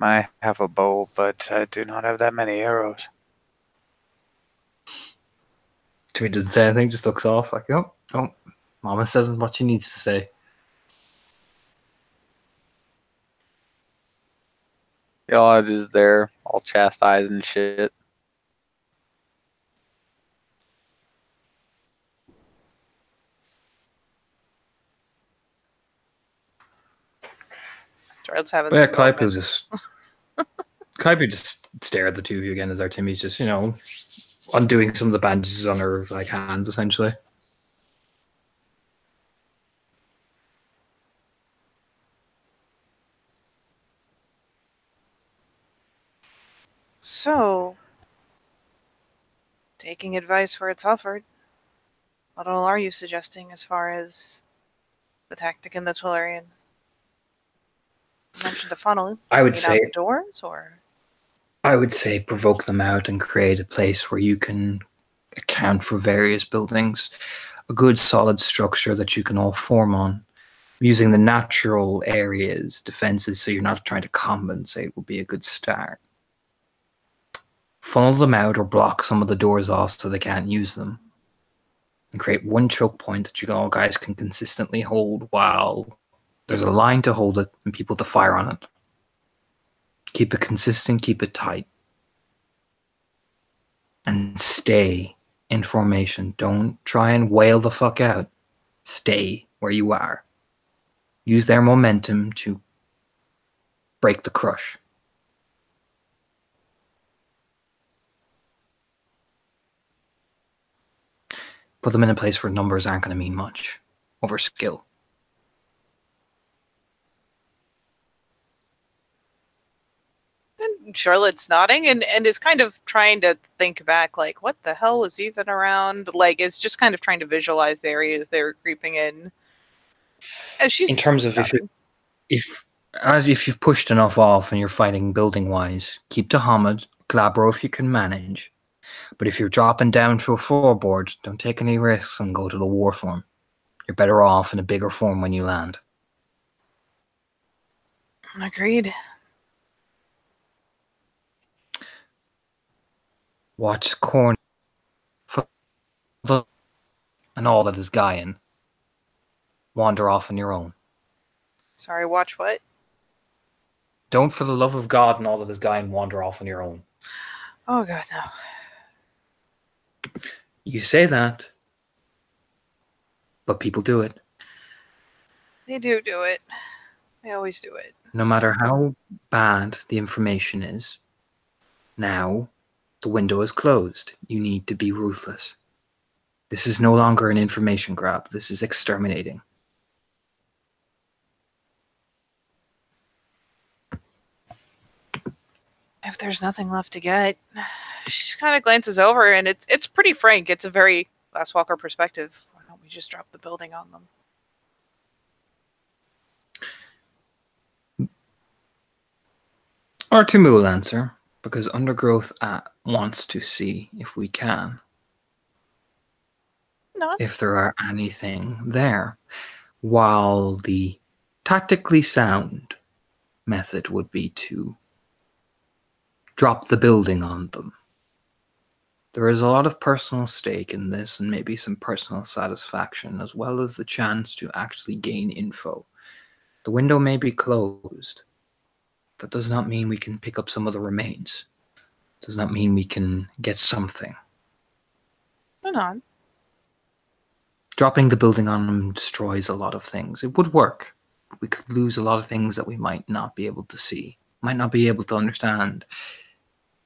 I have a bow, but I do not have that many arrows. Timmy doesn't say anything, just looks off, like, oh, Mama says what she needs to say. Y'all just there, all chastised and shit. Charlotte's having But yeah, some moment. Clyde just stare at the two of you again as Artemi's just, undoing some of the bandages on her like hands essentially. So, taking advice where it's offered, what all are you suggesting as far as the tactic in the Tolarian? You mentioned a funnel. I would Clean out say the doors, or provoke them out and create a place where you can account for various buildings, a good solid structure that you can all form on. Using the natural areas, defenses, so you're not trying to compensate will be a good start. Funnel them out or block some of the doors off so they can't use them. And create one choke point that you all guys can consistently hold while there's a line to hold it and people to fire on it. Keep it consistent, keep it tight. And stay in formation. Don't try and wail the fuck out. Stay where you are. Use their momentum to break the crush. Put them in a place where numbers aren't going to mean much over skill. and Charlotte's nodding and is kind of trying to think back, like, what the hell was even around? Like, is just kind of trying to visualize the areas they were creeping in. As she's In terms of nodding. if you've pushed enough off and you're fighting building wise, keep to Hamid, Glabro if you can manage. But if you're dropping down to a floorboard, don't take any risks and go to the war form. You're better off in a bigger form when you land. Agreed. Watch corner and all that is Gaian. Wander off on your own. Sorry, watch what? Don't, for the love of God and all that is Gaian, wander off on your own. Oh god, no. You say that, but people do it. They do it. They always do it. No matter how bad the information is, now the window is closed. You need to be ruthless. This is no longer an information grab. This is exterminating. If there's nothing left to get, she kind of glances over, and it's pretty frank. It's a very Last Walker perspective. Why don't we just drop the building on them? Artemu will answer, because Undergrowth wants to see if we can. Not. If there are anything there. While the tactically sound method would be to drop the building on them. There is a lot of personal stake in this and maybe some personal satisfaction, as well as the chance to actually gain info. The window may be closed. That does not mean we can pick up some of the remains. Does not mean we can get something. They're not. Dropping the building on them destroys a lot of things. It would work. We could lose a lot of things that we might not be able to see, might not be able to understand.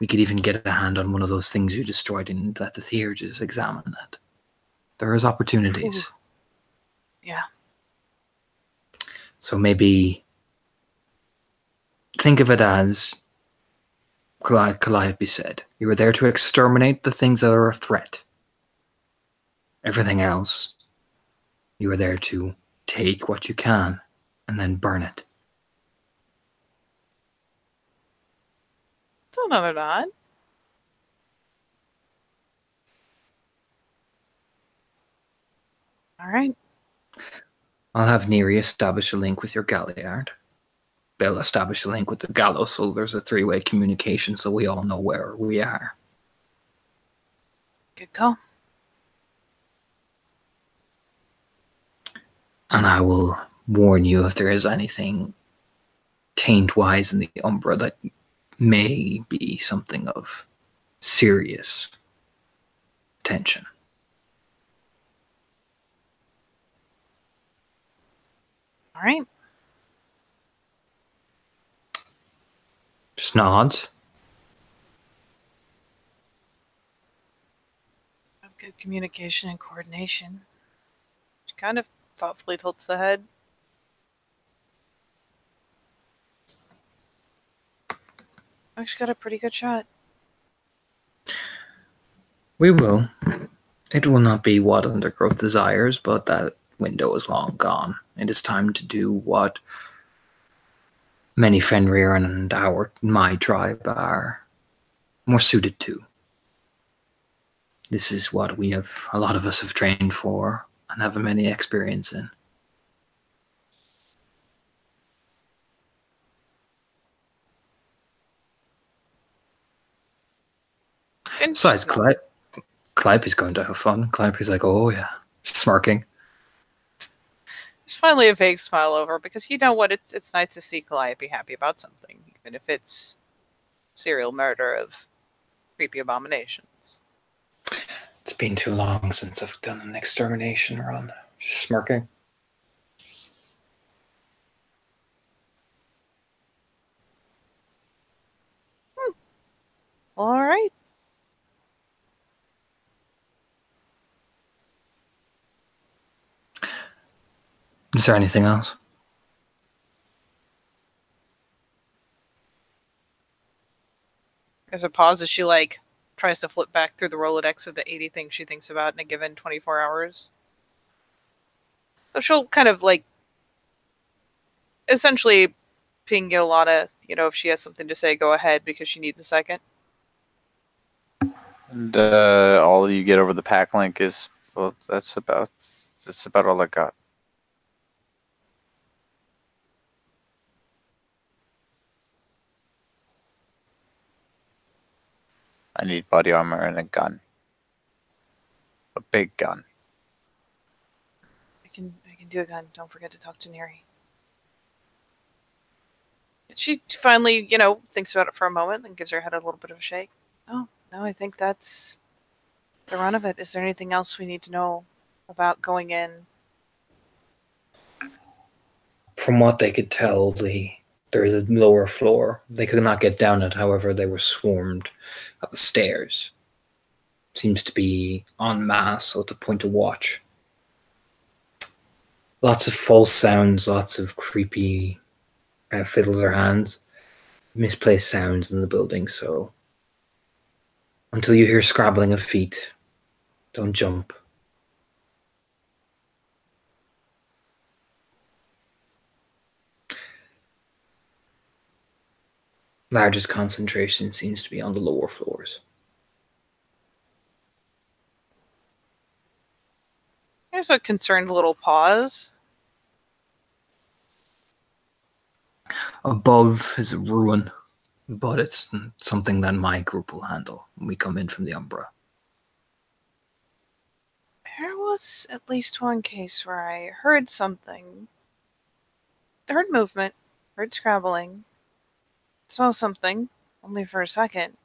We could even get a hand on one of those things you destroyed and let the Theurges examine it. There is opportunities. Ooh. Yeah. So maybe think of it as Calliope said. You were there to exterminate the things that are a threat. Everything else, you are there to take what you can and then burn it. So no, they're not. All right. I'll have Neri establish a link with your Galliard. They'll establish a link with the Gallows, so there's a three-way communication so we all know where we are. Good call. And I will warn you if there is anything taint-wise in the Umbra that may be something of serious tension. All right. Just nods. Have good communication and coordination. She kind of thoughtfully tilts the head. Actually got a pretty good shot. We will. It will not be what Undergrowth desires, but that window is long gone. It is time to do what many Fenrir and my tribe are more suited to. This is what a lot of us have trained for and have many experience in. Besides, Clype is going to have fun. Clype is like, oh yeah, smirking. There's finally a vague smile over because you know what? It's nice to see Calliope be happy about something, even if it's serial murder of creepy abominations. It's been too long since I've done an extermination run. She's smirking. All right. Is there anything else? There's a pause as she tries to flip back through the Rolodex of the 80 things she thinks about in a given 24 hours. So she'll kind of essentially ping Yolanda, if she has something to say, go ahead because she needs a second. And all you get over the pack link is, well, that's about all I got. I need body armor and a gun. A big gun. I can do a gun. Don't forget to talk to Neri. She finally, thinks about it for a moment and gives her head a little bit of a shake. Oh, no, I think that's the run of it. Is there anything else we need to know about going in? From what they could tell, there is a lower floor. They could not get down it, however, they were swarmed at the stairs. Seems to be en masse, so it's a point to watch. Lots of false sounds, lots of creepy fiddles or hands, misplaced sounds in the building, so until you hear scrabbling of feet, don't jump. Largest concentration seems to be on the lower floors. There's a concerned little pause. Above is a ruin, but it's something that my group will handle when we come in from the Umbra. There was at least one case where I heard something. I heard movement, heard scrabbling, saw something, only for a second,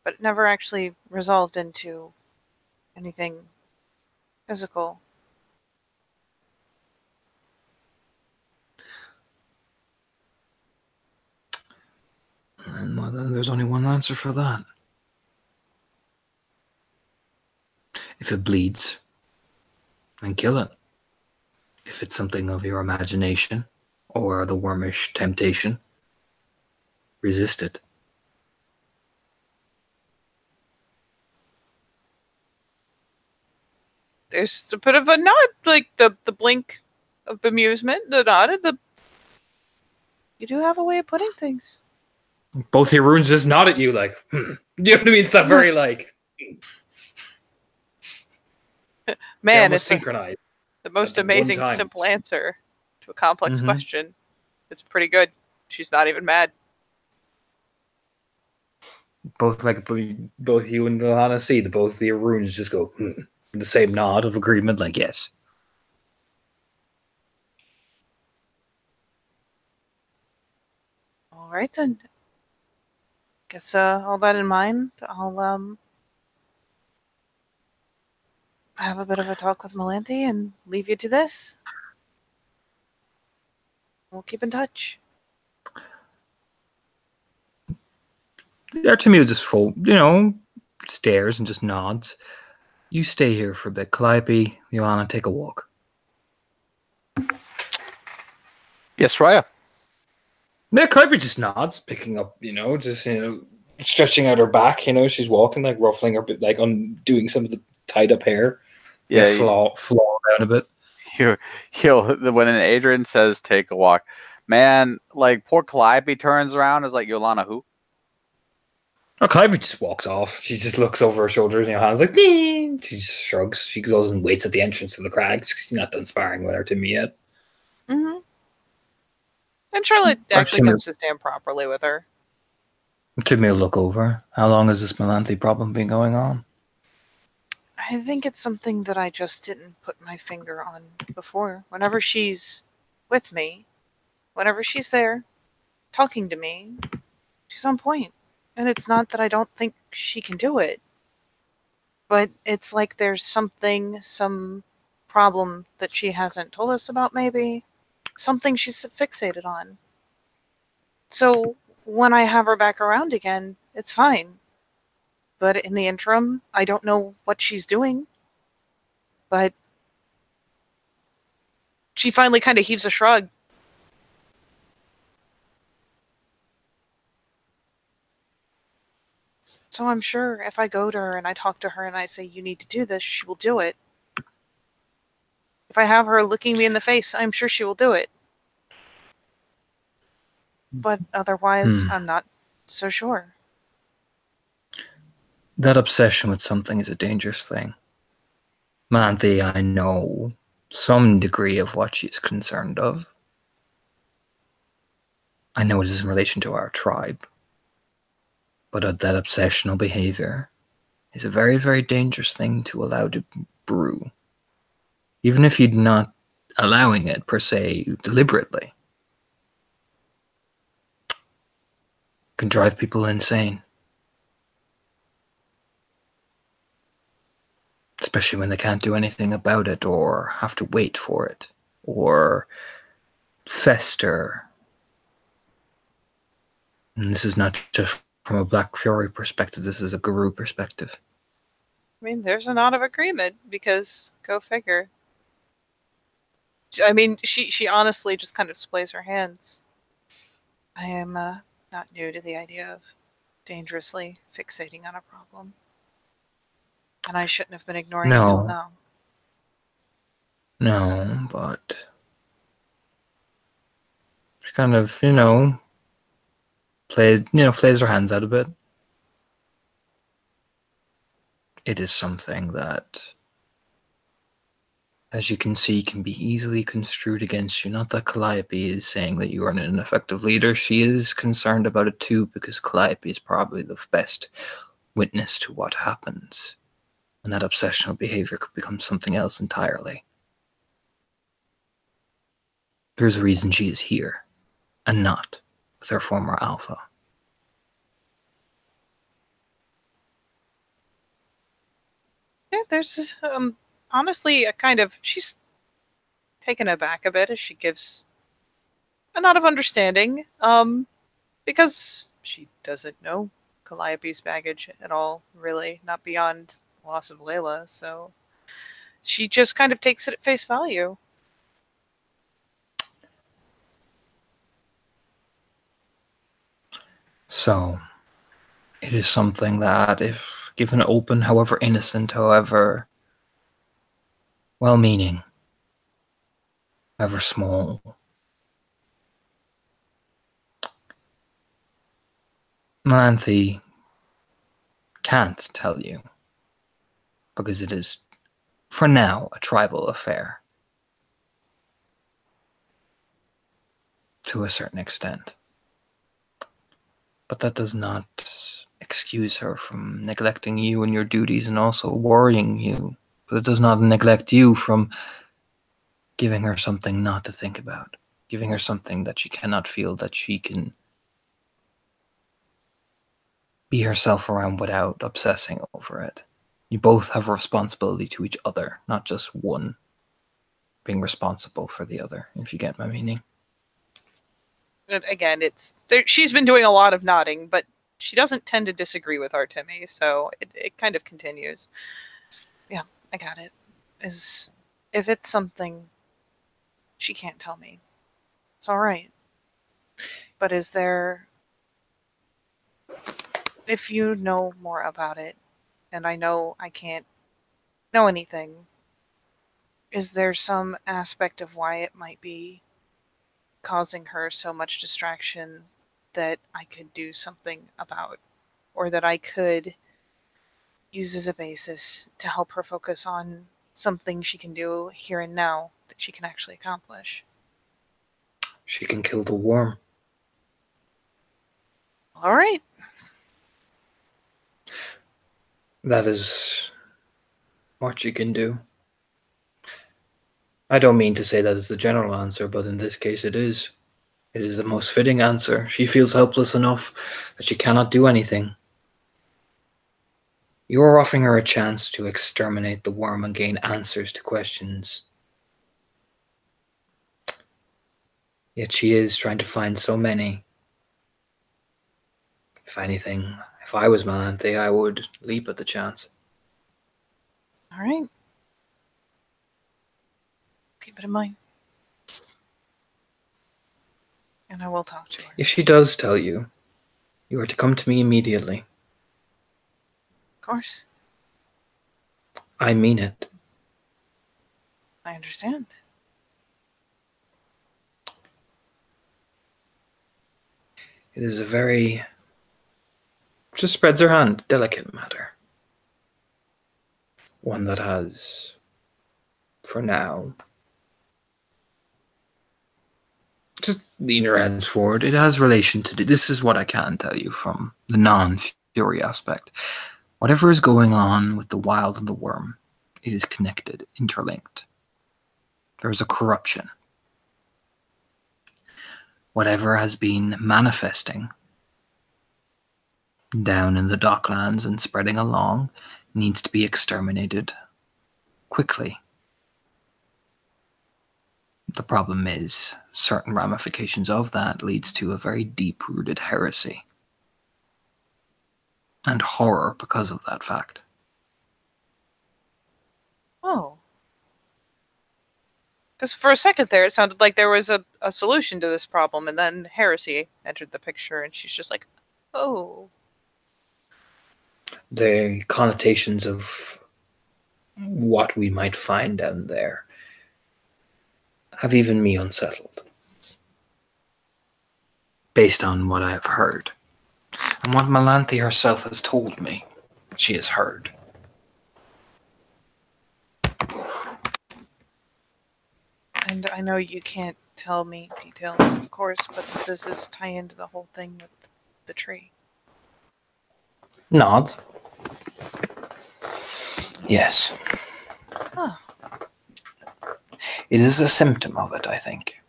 but it never actually resolved into anything physical. And well, then there's only one answer for that. If it bleeds, then kill it. If it's something of your imagination or the wormish temptation, resist it. There's a bit of a nod, like the blink of bemusement, the nod, and you do have a way of putting things. Both your runes just nod at you like, Do you know what I mean? It's not very Man, it's it's synchronized. the most At one amazing, time. simple answer to a complex Mhm. question. It's pretty good. She's not even mad. Both you and Lahana see both of your runes just go the same nod of agreement, like yes. All right then. Guess all that in mind, I'll have a bit of a talk with Melanthe and leave you to this. We'll keep in touch. Artemio just stares and just nods. You stay here for a bit. Calliope, Joanna, take a walk. Yes, Raya. Yeah, Calliope just nods, picking up, stretching out her back. She's walking, like ruffling her, like undoing some of the tied up hair. Yeah, flaw down a bit. When an Adrian says take a walk, man, like poor Calliope turns around, is like, Yolana who? Oh, Calliope just walks off. She just looks over her shoulders and hands like, nee. She just shrugs. She goes and waits at the entrance to the crags. She's not done sparring with Artemia yet. Mm-hmm. And Charlotte actually comes to stand properly with her. Give me a look over. How long has this Melanthe problem been going on? I think it's something that I just didn't put my finger on before. Whenever she's with me, whenever she's there, talking to me, she's on point. And it's not that I don't think she can do it. But it's like there's some problem that she hasn't told us about, maybe. Something she's fixated on. So when I have her back around again, it's fine. But in the interim, I don't know what she's doing. But she finally kind of heaves a shrug. So I'm sure if I go to her and I talk to her and I say, you need to do this, she will do it. If I have her looking me in the face, I'm sure she will do it. But otherwise, I'm not so sure. That obsession with something is a dangerous thing. Melanthe, I know some degree of what she's concerned of. I know it is in relation to our tribe. But that obsessional behavior is a very, very dangerous thing to allow to brew. Even if you're not allowing it, per se, deliberately. Can drive people insane. Especially when they can't do anything about it or have to wait for it or fester. And this is not just from a Black Fury perspective, this is a Guru perspective. I mean, there's a lot of agreement because, go figure. I mean, she honestly just kind of displays her hands. I am not new to the idea of dangerously fixating on a problem. And I shouldn't have been ignoring it until now. No, but she kind of, plays her hands out a bit. It is something that, as you can see, can be easily construed against you. Not that Calliope is saying that you are an ineffective leader. She is concerned about it too, because Calliope is probably the best witness to what happens. And that obsessional behavior could become something else entirely. There's a reason she is here, and not with her former alpha. Yeah, there's honestly a kind of, she's taken aback a bit as she gives a nod of understanding, because she doesn't know Calliope's baggage at all, really, not beyond the loss of Layla, so she just kind of takes it at face value. So, it is something that, if given open, however innocent, however well-meaning, however small, Melanthe can't tell you, because it is, for now, a tribal affair. To a certain extent. But that does not excuse her from neglecting you and your duties and also worrying you. But it does not neglect you from giving her something not to think about. Giving her something that she cannot feel that she can be herself around without obsessing over it. You both have a responsibility to each other, not just one being responsible for the other, if you get my meaning. And again, she's been doing a lot of nodding, but she doesn't tend to disagree with Artemi, so it kind of continues. Yeah, I got it. Is if it's something she can't tell me, it's all right. But is there, if you know more about it, and I know I can't know anything, is there some aspect of why it might be causing her so much distraction that I could do something about, or that I could use as a basis to help her focus on something she can do here and now that she can actually accomplish? She can kill the worm. All right. That is what she can do. I don't mean to say that is the general answer, but in this case it is. It is the most fitting answer. She feels helpless enough that she cannot do anything. You are offering her a chance to exterminate the worm and gain answers to questions. Yet she is trying to find so many. If anything, if I was Melanthe, I would leap at the chance. All right. Keep it in mind. And I will talk to her. If she does tell you, you are to come to me immediately. Of course. I mean it. I understand. It is a very, just spreads her hand, delicate matter. One that has, for now, just lean your hands forward. It has relation to this is what I can tell you from the non-fury aspect. Whatever is going on with the wild and the worm, it is connected, interlinked. There is a corruption. Whatever has been manifesting down in the docklands and spreading along needs to be exterminated quickly. The problem is, certain ramifications of that leads to a very deep-rooted heresy and horror because of that fact. Oh. Because for a second there, it sounded like there was a solution to this problem, and then heresy entered the picture, and she's just like, oh. The connotations of what we might find down there have even me unsettled, based on what I have heard, and what Melanthe herself has told me she has heard. And I know you can't tell me details, of course, but does this tie into the whole thing with the tree? Nods. Yes. Huh. It is a symptom of it, I think.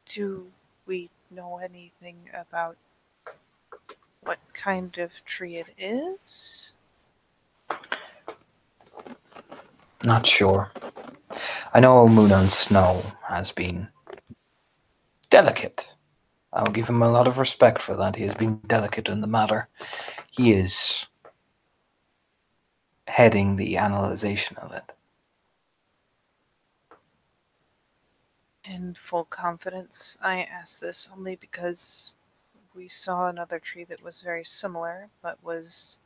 Do we know anything about what kind of tree it is? Not sure. I know Moon and Snow has been delicate. I'll give him a lot of respect for that. He has been delicate in the matter. He is heading the analyzation of it. In full confidence, I ask this only because we saw another tree that was very similar, but was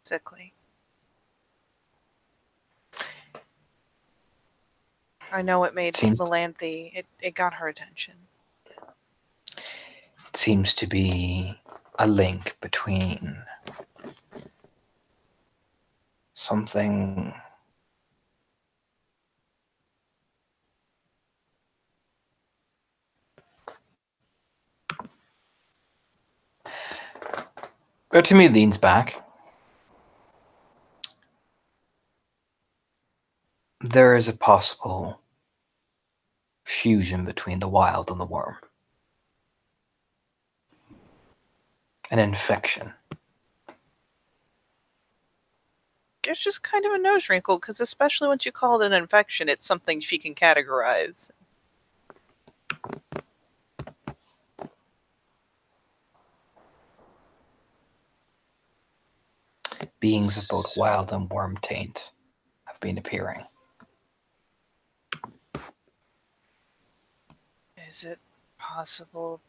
sickly. I know it made Melanthe, it got her attention. It seems to be a link between something Bertimi leans back. There is a possible fusion between the wild and the worm. An infection. It's just kind of a nose wrinkle, because especially once you call it an infection, it's something she can categorize. beings of both wild and worm taint have been appearing. Is it possible?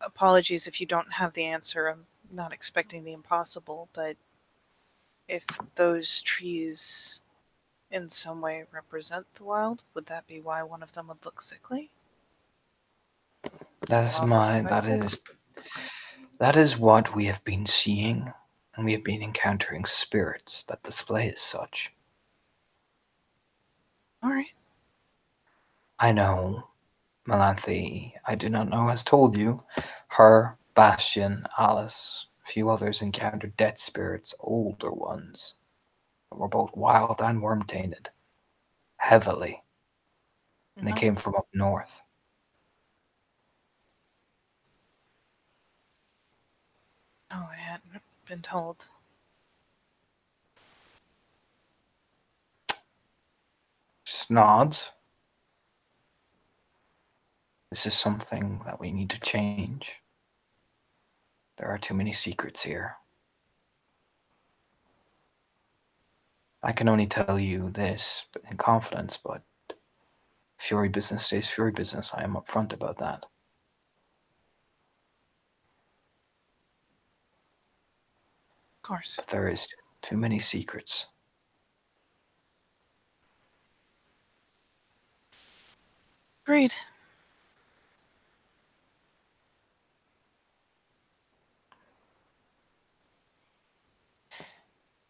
Apologies if you don't have the answer. I'm not expecting the impossible, but if those trees in some way represent the wild, would that be why one of them would look sickly? That is what we have been seeing, and we have been encountering spirits that display as such. All right. I know, Melanthe, I do not know, has told you. Her, Bastion, Alice, a few others encountered dead spirits, older ones, that were both wild and worm tainted, heavily. And they came from up north. Oh, I hadn't been told. Just nods. This is something that we need to change. There are too many secrets here. I can only tell you this in confidence, but Fury business stays Fury business. I am upfront about that. Of course. But there is too many secrets. Agreed.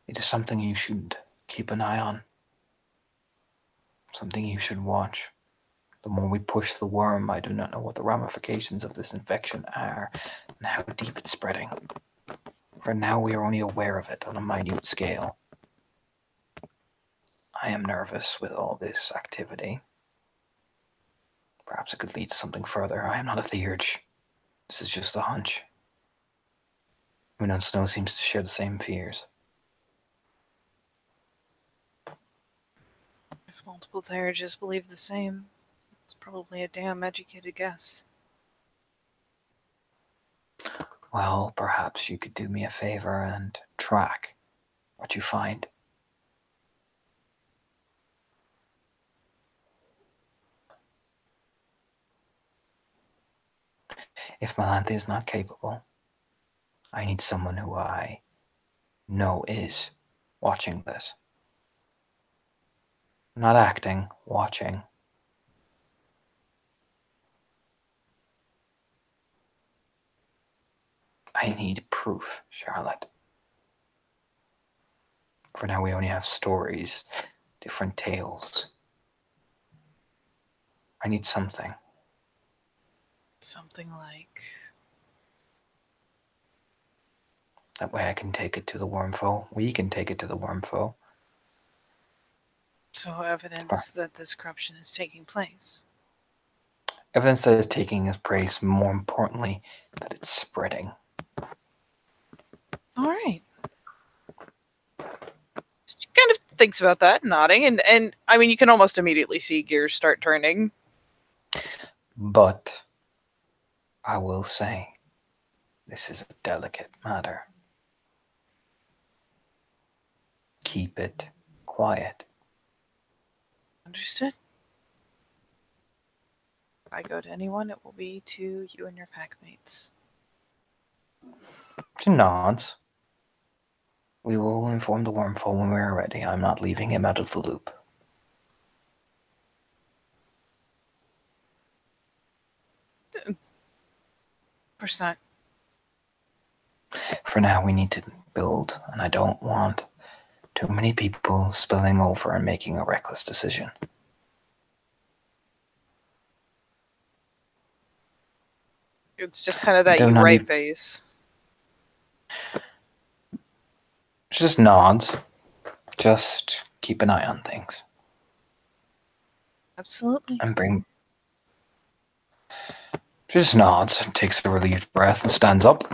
It is something you should keep an eye on. Something you should watch. The more we push the worm, I do not know what the ramifications of this infection are and how deep it's spreading. For now, we are only aware of it on a minute scale. I am nervous with all this activity. Perhaps it could lead to something further. I am not a theurge. This is just a hunch. Moon and Snow seems to share the same fears. If multiple theurages believe the same, it's probably a damn educated guess. Well, perhaps you could do me a favor and track what you find. If Melanthe is not capable, I need someone who I know is watching this. Not acting, watching. I need proof, Charlotte. For now, we only have stories, different tales. I need something. Something like... That way I can take it to the Wormfoe. We can take it to the Wormfoe. So evidence that this corruption is taking place. Evidence that it's taking its place, more importantly, that it's spreading. All right. She kind of thinks about that, nodding, and I mean, you can almost immediately see gears start turning. But I will say, this is a delicate matter. Keep it quiet. Understood. If I go to anyone, it will be to you and your packmates. She nods. We will inform the Wormfoe when we are ready. I'm not leaving him out of the loop. Of course not. For now, we need to build, and I don't want too many people spilling over and making a reckless decision. It's just kind of that you right face. Just nods. Just keep an eye on things. Absolutely. And bring... Just nods, takes a relieved breath, and stands up.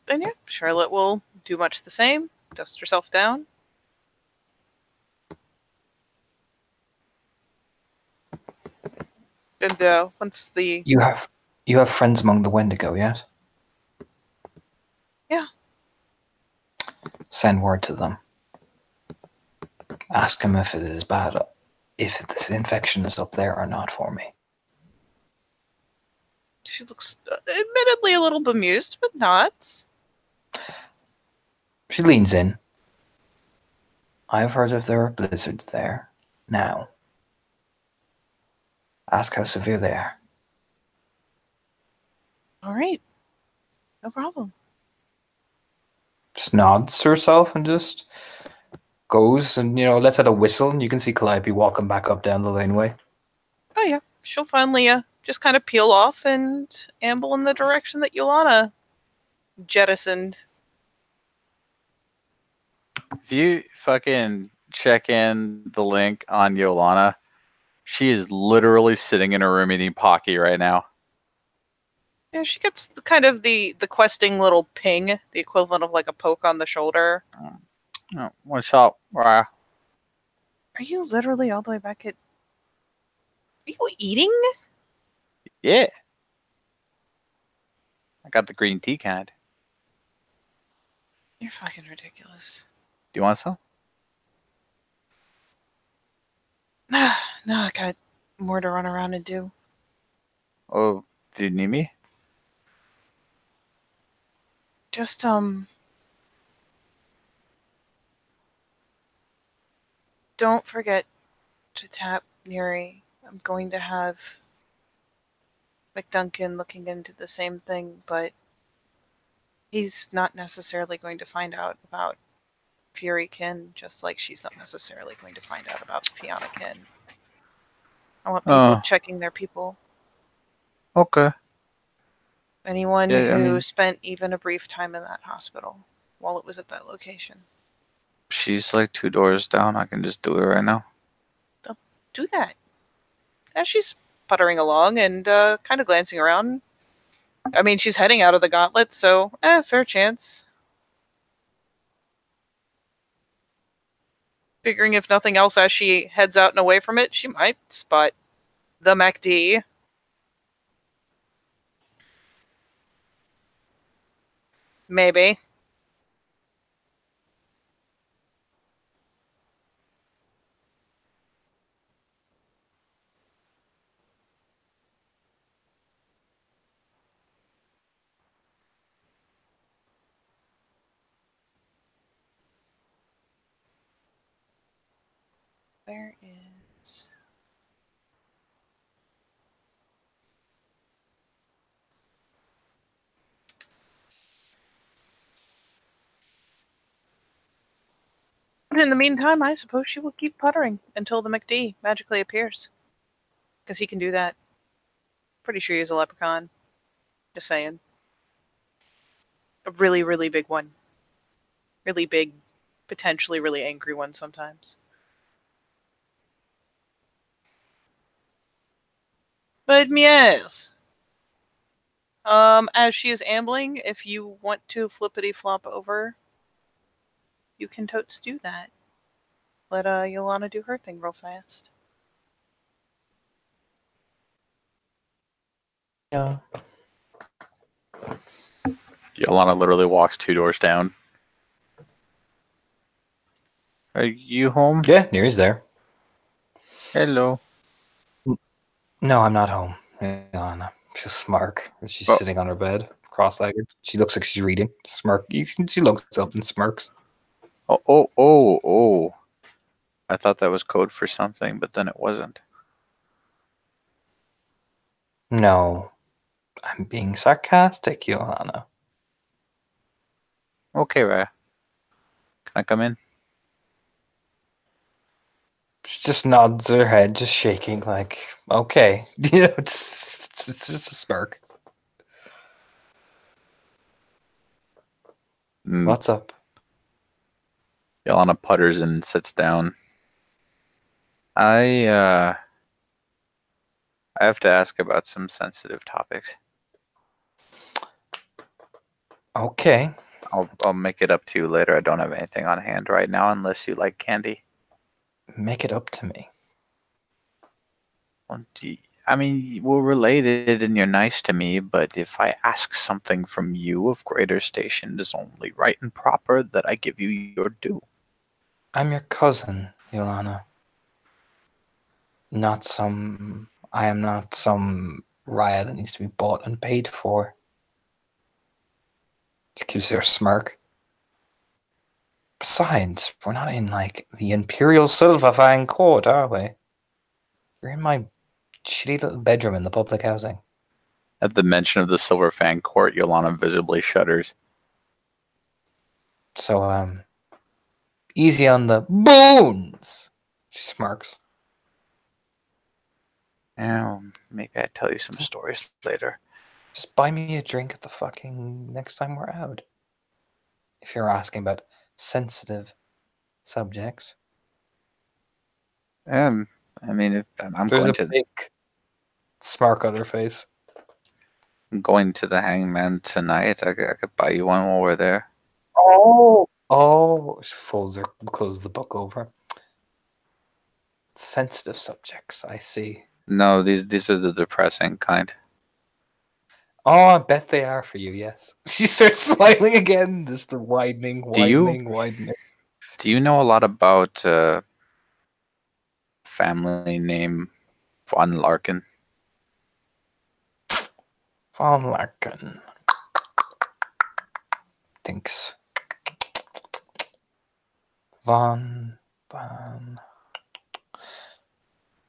Then yeah, Charlotte will do much the same. Dust herself down. And once the... You have friends among the Wendigo, yes? Yeah. Send word to them. Ask him if it is bad, if this infection is up there or not for me. She looks admittedly a little bemused, but not. She leans in. I have heard if there are blizzards there. Now. Ask how severe they are. All right. No problem. Just nods to herself and just goes and, lets out a whistle, and you can see Calliope walking back up down the laneway. Oh, yeah. She'll finally just kind of peel off and amble in the direction that Yolana jettisoned. If you fucking check in the link on Yolana, she is literally sitting in her room eating Pocky right now. Yeah, she gets kind of the questing little ping, the equivalent of like a poke on the shoulder. Oh, what's up? Are you literally all the way back at... Are you eating? Yeah. I got the green tea kind. You're fucking ridiculous. Do you want some? No, I got more to run around and do. Oh, do you need me? Just, don't forget to tap Neri. I'm going to have McDuncan looking into the same thing, but he's not necessarily going to find out about Furykin, just like she's not necessarily going to find out about Fiannakin. I want people checking their people. Okay. Anyone who spent even a brief time in that hospital while it was at that location. She's like 2 doors down. I can just do it right now. Do that. As she's puttering along and kind of glancing around. I mean, she's heading out of the gauntlet, so fair chance. Figuring if nothing else, as she heads out and away from it, she might spot the MacD. Maybe. Where is... But in the meantime, I suppose she will keep puttering until the MacD magically appears. Because he can do that. Pretty sure he's a leprechaun. Just saying. A really, really big one. Really big, potentially really angry one sometimes. But yes. As she is ambling, if you want to flippity flop over, you can totes do that. Let Yolana do her thing real fast. Yeah. Yolana literally walks 2 doors down. Are you home? Yeah, Neri's there. Hello. No, I'm not home. Ilana. She's smirk. She's sitting on her bed, cross-legged. She looks like she's reading. Smirk. She looks up and smirks. Oh. I thought that was code for something, but then it wasn't. No. I'm being sarcastic, Johanna. Okay, Raya. Can I come in? She just nods her head, just shaking, like, okay. It's just a smirk. What's up? Yolana putters and sits down. I have to ask about some sensitive topics. Okay. I'll make it up to you later. I don't have anything on hand right now unless you like candy. Make it up to me. I mean, we're related and you're nice to me, but if I ask something from you of greater station, it is only right and proper that I give you your due. I'm your cousin, Yolana. Not some. I am not some riot that needs to be bought and paid for. She gives her a smirk. Besides, we're not in like the Imperial Silverfang court, are we? We're in my shitty little bedroom in the public housing. At the mention of the Silver Fang court, Yolana visibly shudders. So, easy on the bones. She smirks. Oh, maybe I'd tell you some stories later. Just buy me a drink at the fucking next time we're out. If you're asking about sensitive subjects. I mean, I'm There's going a to big smirk on her face. the hangman tonight. I could buy you one while we're there. Oh, she closes the book over. Sensitive subjects, I see. No, these are the depressing kind. Oh, I bet they are for you, yes. She starts smiling again, just the widening. Do you know a lot about family name Von Larkin? Von Larkin thinks. Von.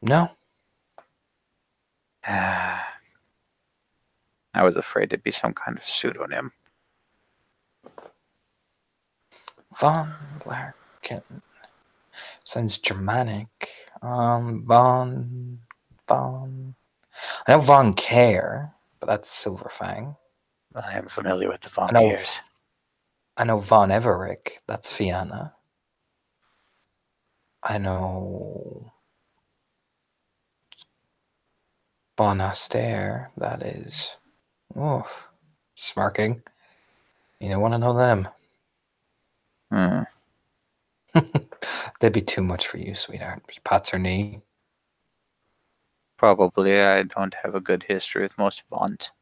No. I was afraid it'd be some kind of pseudonym. Von Larkin. Sounds Germanic. Von. I know Von Care, but that's Silverfang. I am familiar with the Von I know- Gears. I know Von Everick, that's Fianna. I know Bon Astaire, that is. Oof. Smirking. You don't want to know them. Hmm. They'd be too much for you, sweetheart. She pats her knee. Probably I don't have a good history with most Vons.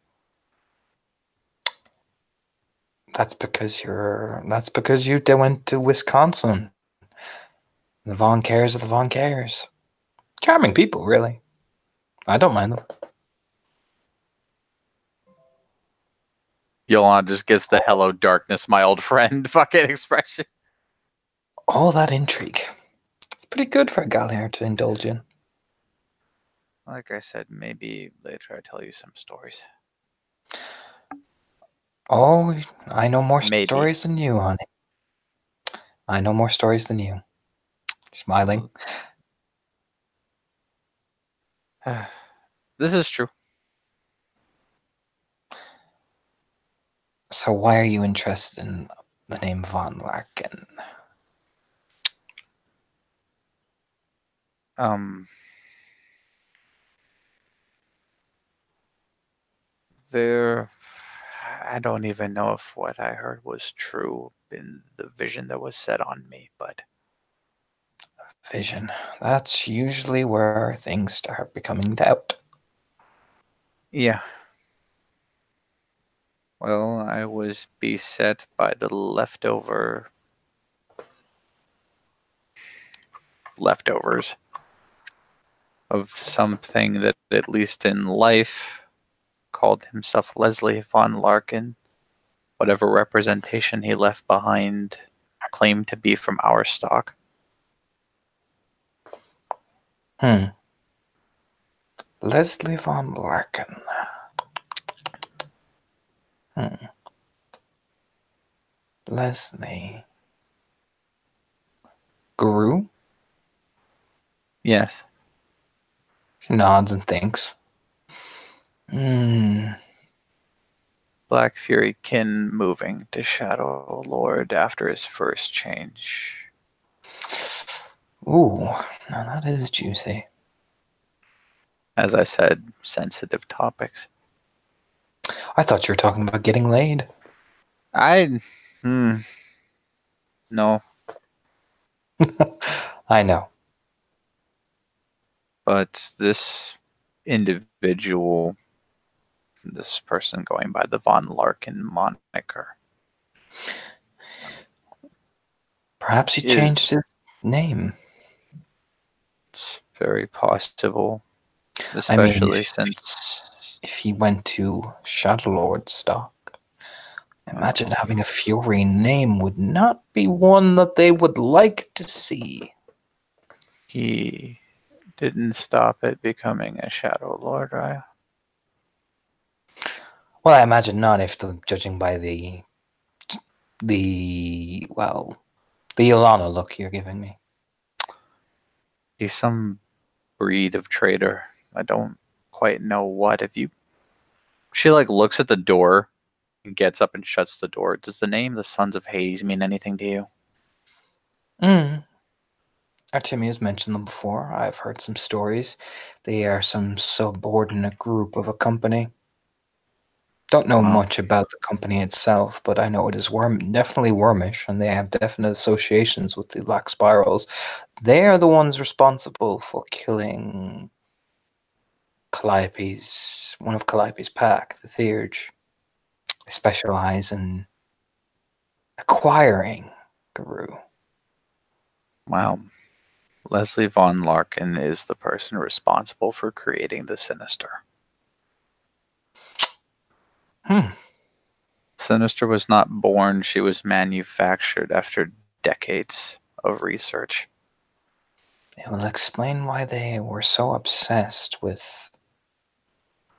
That's because you went to Wisconsin. The Von Cares are the Von Cares. Charming people, really. I don't mind them. Yolanda just gets the hello darkness, my old friend fucking expression. All that intrigue. It's pretty good for a Galliard to indulge in. Like I said, maybe later I tell you some stories. Oh, I know more Maybe. stories than you, honey. I know more stories than you. Smiling. This is true. So why are you interested in the name Von Larkin? There, I don't even know if what I heard was true in the vision that was set on me, but Vision. That's usually where things start becoming doubt. yeah. Well, I was beset by the leftovers of something that, at least in life, called himself Leslie von Larkin. Whatever representation he left behind claimed to be from our stock. Leslie von Larkin. Leslie. Guru? Yes. She nods and thinks. Black Fury kin moving to Shadow Lord after his first change. Ooh, now that is juicy. As I said, sensitive topics. I thought you were talking about getting laid. No, I know. but this individual, this person going by the Von Larkin moniker, Perhaps he changed his name. It's very possible, I mean, especially since if he went to Shadowlord stock, imagine having a Fury name would not be one that they would like to see. he didn't stop at becoming a Shadow Lord, right? Well, I imagine not, if judging by the Ilana look you're giving me. He's some breed of traitor. I don't quite know what. She like looks at the door and gets up and shuts the door. Does the name the Sons of Hades mean anything to you? Artemius mentioned them before. I've heard some stories. They are some subordinate group of a company. Don't know much about the company itself, but I know it is definitely wormish, and they have definite associations with the Black Spirals. They are the ones responsible for killing Calliope's, one of Calliope's pack, the Theurge. They specialize in acquiring Guru. Wow. Leslie Von Larkin is the person responsible for creating the Sinister. Sinister was not born, she was manufactured after decades of research. It will explain why they were so obsessed with,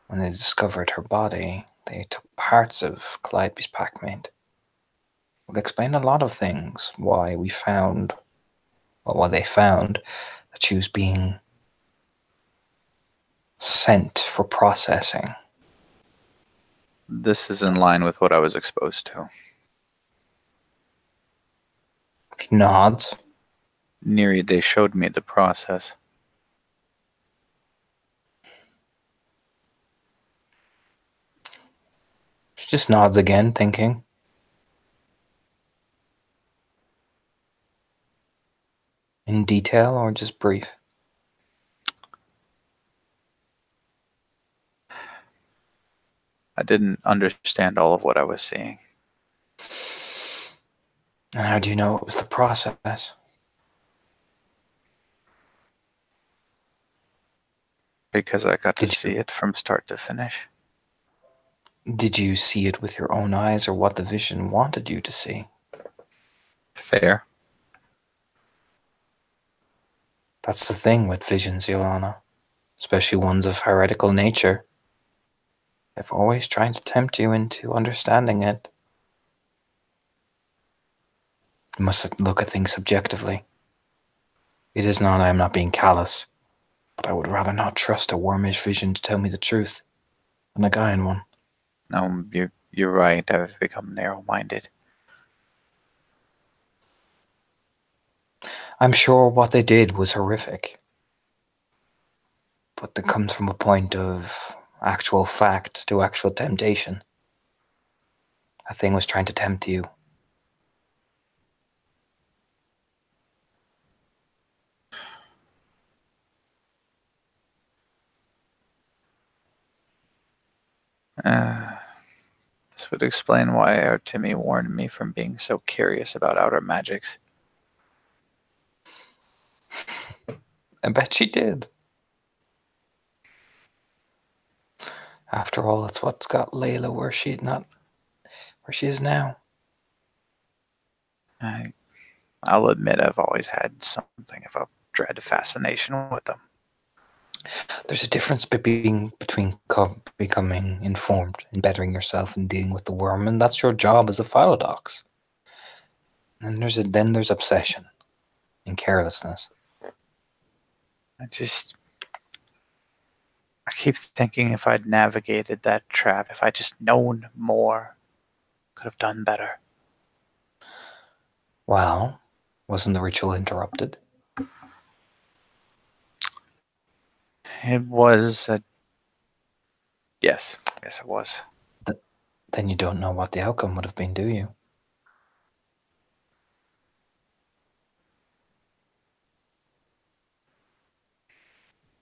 when they discovered her body, they took parts of Calliope's packmate. It would explain a lot of things, why they found that she was being sent for processing. This is in line with what I was exposed to. Nods. Neri, they showed me the process. She just nods again, thinking. In detail or just brief? I didn't understand all of what I was seeing. And how do you know it was the process? Because I got to see it from start to finish. Did you see it with your own eyes, or what the vision wanted you to see? Fair. That's the thing with visions, Yolana. Especially ones of heretical nature. They're always trying to tempt you into understanding it. You must look at things subjectively. It is not, I am not being callous, but I would rather not trust a wormish vision to tell me the truth than a Gaian one. No, you're right. I've become narrow-minded. I'm sure what they did was horrific. But it comes from a point of actual fact to actual temptation. A thing was trying to tempt you. This would explain why Artemi warned me from being so curious about outer magics. I bet she did. After all, it's what's got Layla where she is now. I'll admit I've always had something of a dread fascination with them. There's a difference between becoming informed and bettering yourself and dealing with the worm, and that's your job as a philodox. And then there's obsession and carelessness. I keep thinking if I'd navigated that trap, if I'd just known more, could have done better. Well, wasn't the ritual interrupted? It was yes, it was. Then you don't know what the outcome would have been, do you?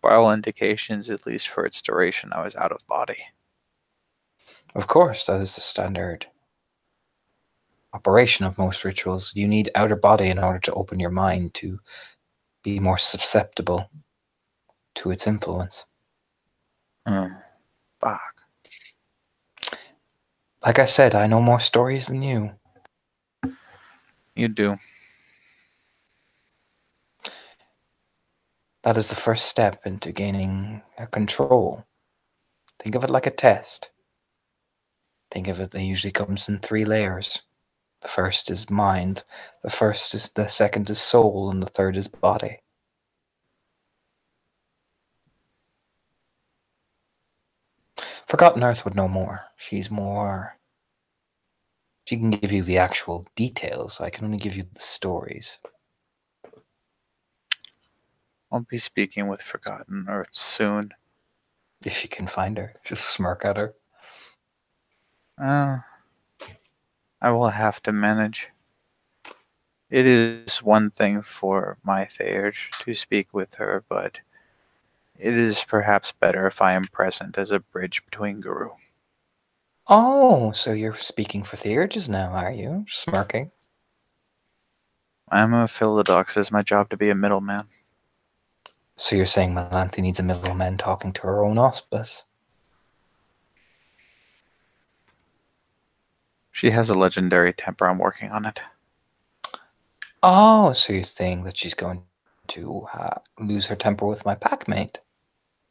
By all indications, at least for its duration, I was out of body. Of course, that is the standard operation of most rituals. You need outer body in order to open your mind to be more susceptible to its influence. Fuck. Like I said, I know more stories than you. You do. That is the first step into gaining a control. Think of it like a test. Think of it that usually comes in 3 layers. The first is mind, the second is soul, and the third is body. Forgotten Earth would know more. She can give you the actual details. I can only give you the stories. I'll be speaking with Forgotten Earth soon. If you can find her, just smirk at her. I will have to manage. It is one thing for my Theurge to speak with her, but it is perhaps better if I am present as a bridge between Guru. Oh, so you're speaking for Theurges now, are you? Smirking. I'm a Philodox. It's my job to be a middleman. So you're saying Melanthe needs a middleman talking to her own auspice? She has a legendary temper. I'm working on it. Oh, so you're saying that she's going to lose her temper with my packmate?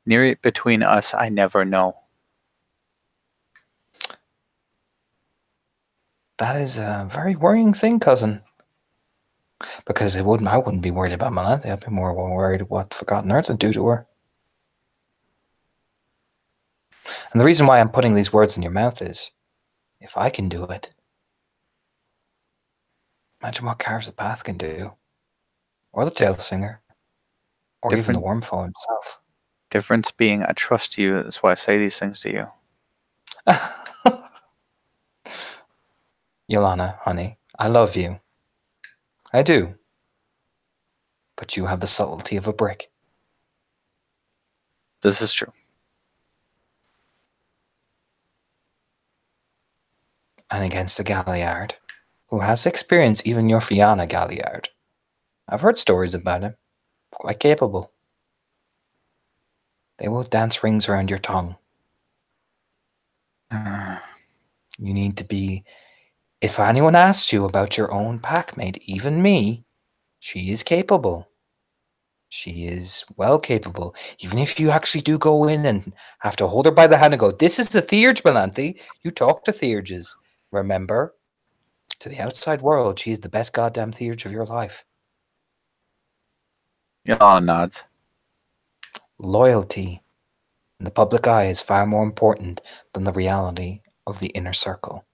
Near it between us, I never know. That is a very worrying thing, cousin. Because I wouldn't be worried about Melanthe. I'd be more worried what Forgotten Earth would do to her. And the reason why I'm putting these words in your mouth is, if I can do it, imagine what Carves the Path can do. Or the Tail Singer. Or even the Wormfoe himself. Difference being I trust you. That's why I say these things to you. Yolana, honey, I love you. I do. But you have the subtlety of a brick. This is true. And against a Galliard, who has experience, even your Fianna Galliard. I've heard stories about him. Quite capable. They will dance rings around your tongue. You need to be... If anyone asks you about your own packmate, even me, she is capable. She is well capable. Even if you actually do go in and have to hold her by the hand and go, this is the Theurge, Melanthe. You talk to Theurges. Remember, to the outside world, she is the best goddamn Theurge of your life. Yolana nods. Loyalty in the public eye is far more important than the reality of the inner circle.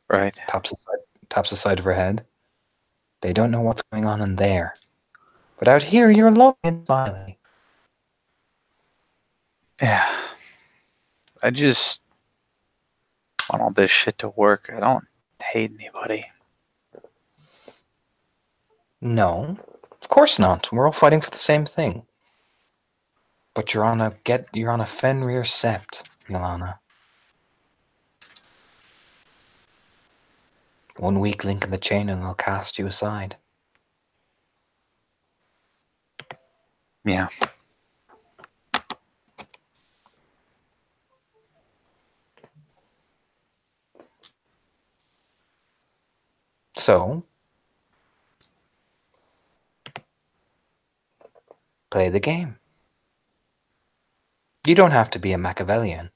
Right. Taps the side of her head. They don't know what's going on in there. But out here, you're loving and smiling. Yeah. I just want all this shit to work. I don't hate anybody. No, of course not. We're all fighting for the same thing. But you're on a Fenrir sept, Yolana. One weak link in the chain and they'll cast you aside. Yeah. So, play the game. You don't have to be a Machiavellian.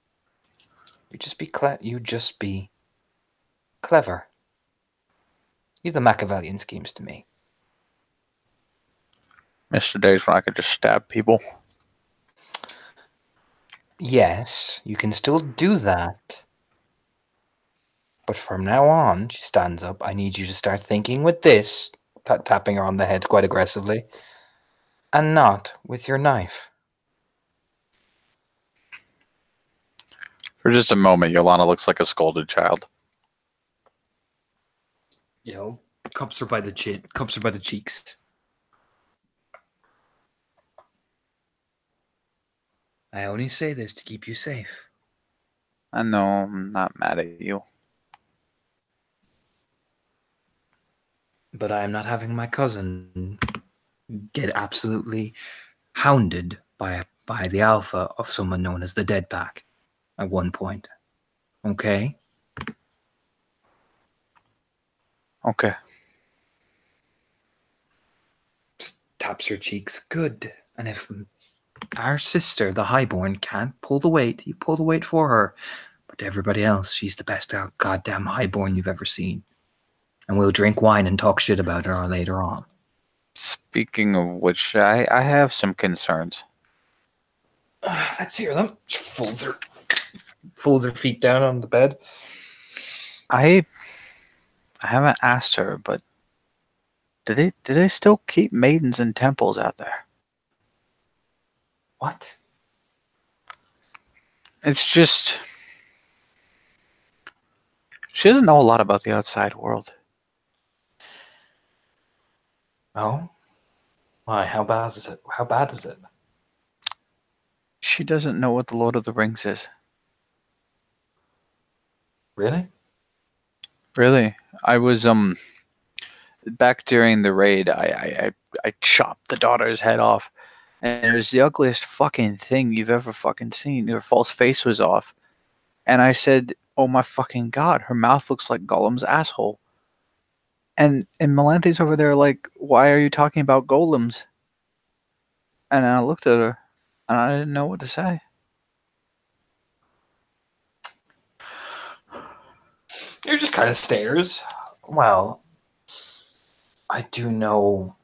You just be clever. Leave the Machiavellian schemes to me. Mr. Days when I could just stab people. Yes, you can still do that. But from now on, she stands up. I need you to start thinking with this, tapping her on the head quite aggressively, and not with your knife. For just a moment, Yolana looks like a scolded child. Yo. Cups her by the chin. Cups her by the cheeks. I only say this to keep you safe. I know I'm not mad at you. But I am not having my cousin get absolutely hounded by the alpha of someone known as the Dead Pack at one point. Okay? Okay. Just taps her cheeks. Good. And if our sister, the Highborn, can't pull the weight, you pull the weight for her. But to everybody else, she's the best goddamn Highborn you've ever seen. And we'll drink wine and talk shit about her later on. Speaking of which, I have some concerns. Let's hear them. She folds her feet down on the bed. I haven't asked her, but do they still keep maidens in temples out there? What? It's just she doesn't know a lot about the outside world. Oh? Why? How bad is it? How bad is it? She doesn't know what the Lord of the Rings is. Really? Really? I was back during the raid. I chopped the daughter's head off, and it was the ugliest fucking thing you've ever fucking seen. Her false face was off, and I said, "Oh my fucking god, her mouth looks like Gollum's asshole." And Melanthi's over there like, "Why are you talking about golems?" And I looked at her, and I didn't know what to say. You're just kind of stares. Well, I do know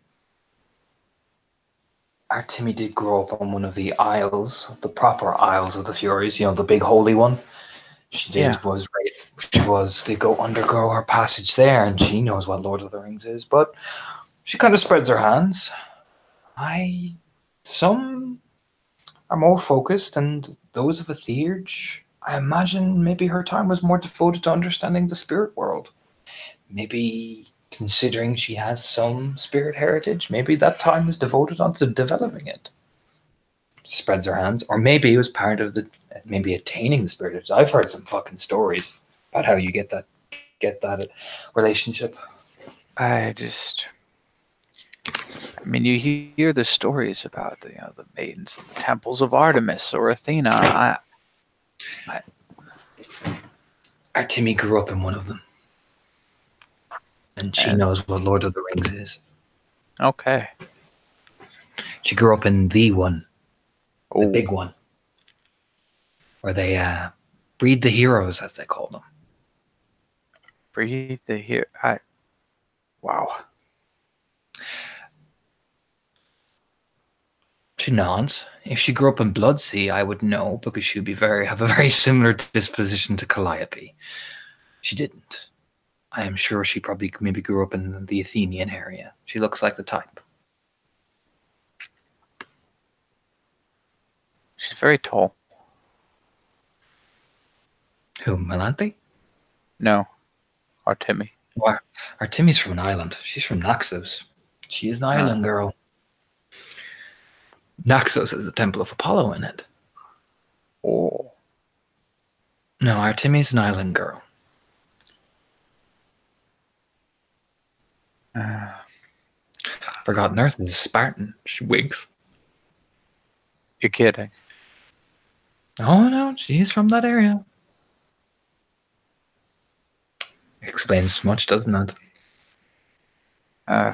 our Timmy did grow up on one of the Isles, the proper Isles of the Furies, you know, the big holy one. She did Yeah. did go undergo her passage there, and she knows what Lord of the Rings is, but she kind of spreads her hands. Some are more focused, and those of a Theurge, I imagine maybe her time was more devoted to understanding the spirit world. Maybe considering she has some spirit heritage, maybe that time was devoted onto developing it. Spreads her hands, or maybe it was part of maybe attaining the spirit heritage. I've heard some fucking stories about how you get that relationship. I mean, you hear the stories about the maidens in the temples of Artemis or Athena. Our Timmy grew up in one of them, and she And knows what Lord of the Rings is. okay. She grew up in the one, the Oh, big one, where they breed the heroes, as they call them. breathe the here. Wow. She nods. If she grew up in Bloodsea, I would know because she would have a very similar disposition to Calliope. She didn't. I am sure she probably maybe grew up in the Athenian area. She looks like the type. She's very tall. Who, Melanthe? No, Artemi. Why? Artemi's from an island. She's from Naxos. She is an island girl. Naxos has the Temple of Apollo in it. Oh. No, Artemi's an island girl. Forgotten Earth is a Spartan. She winks. You're kidding. Oh no, she's from that area. Explains much, doesn't it?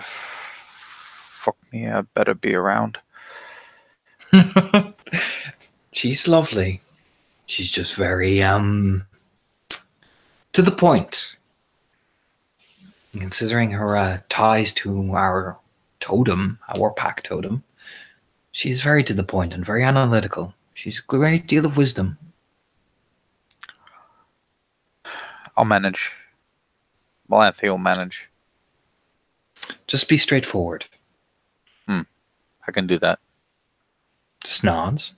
Fuck me. I better be around. She's lovely. She's just very to the point. And considering her ties to our totem, our pack totem, she's very to the point and very analytical. She's a great deal of wisdom. I'll manage. Melanthe will manage. Just be straightforward. I can do that. Just nods.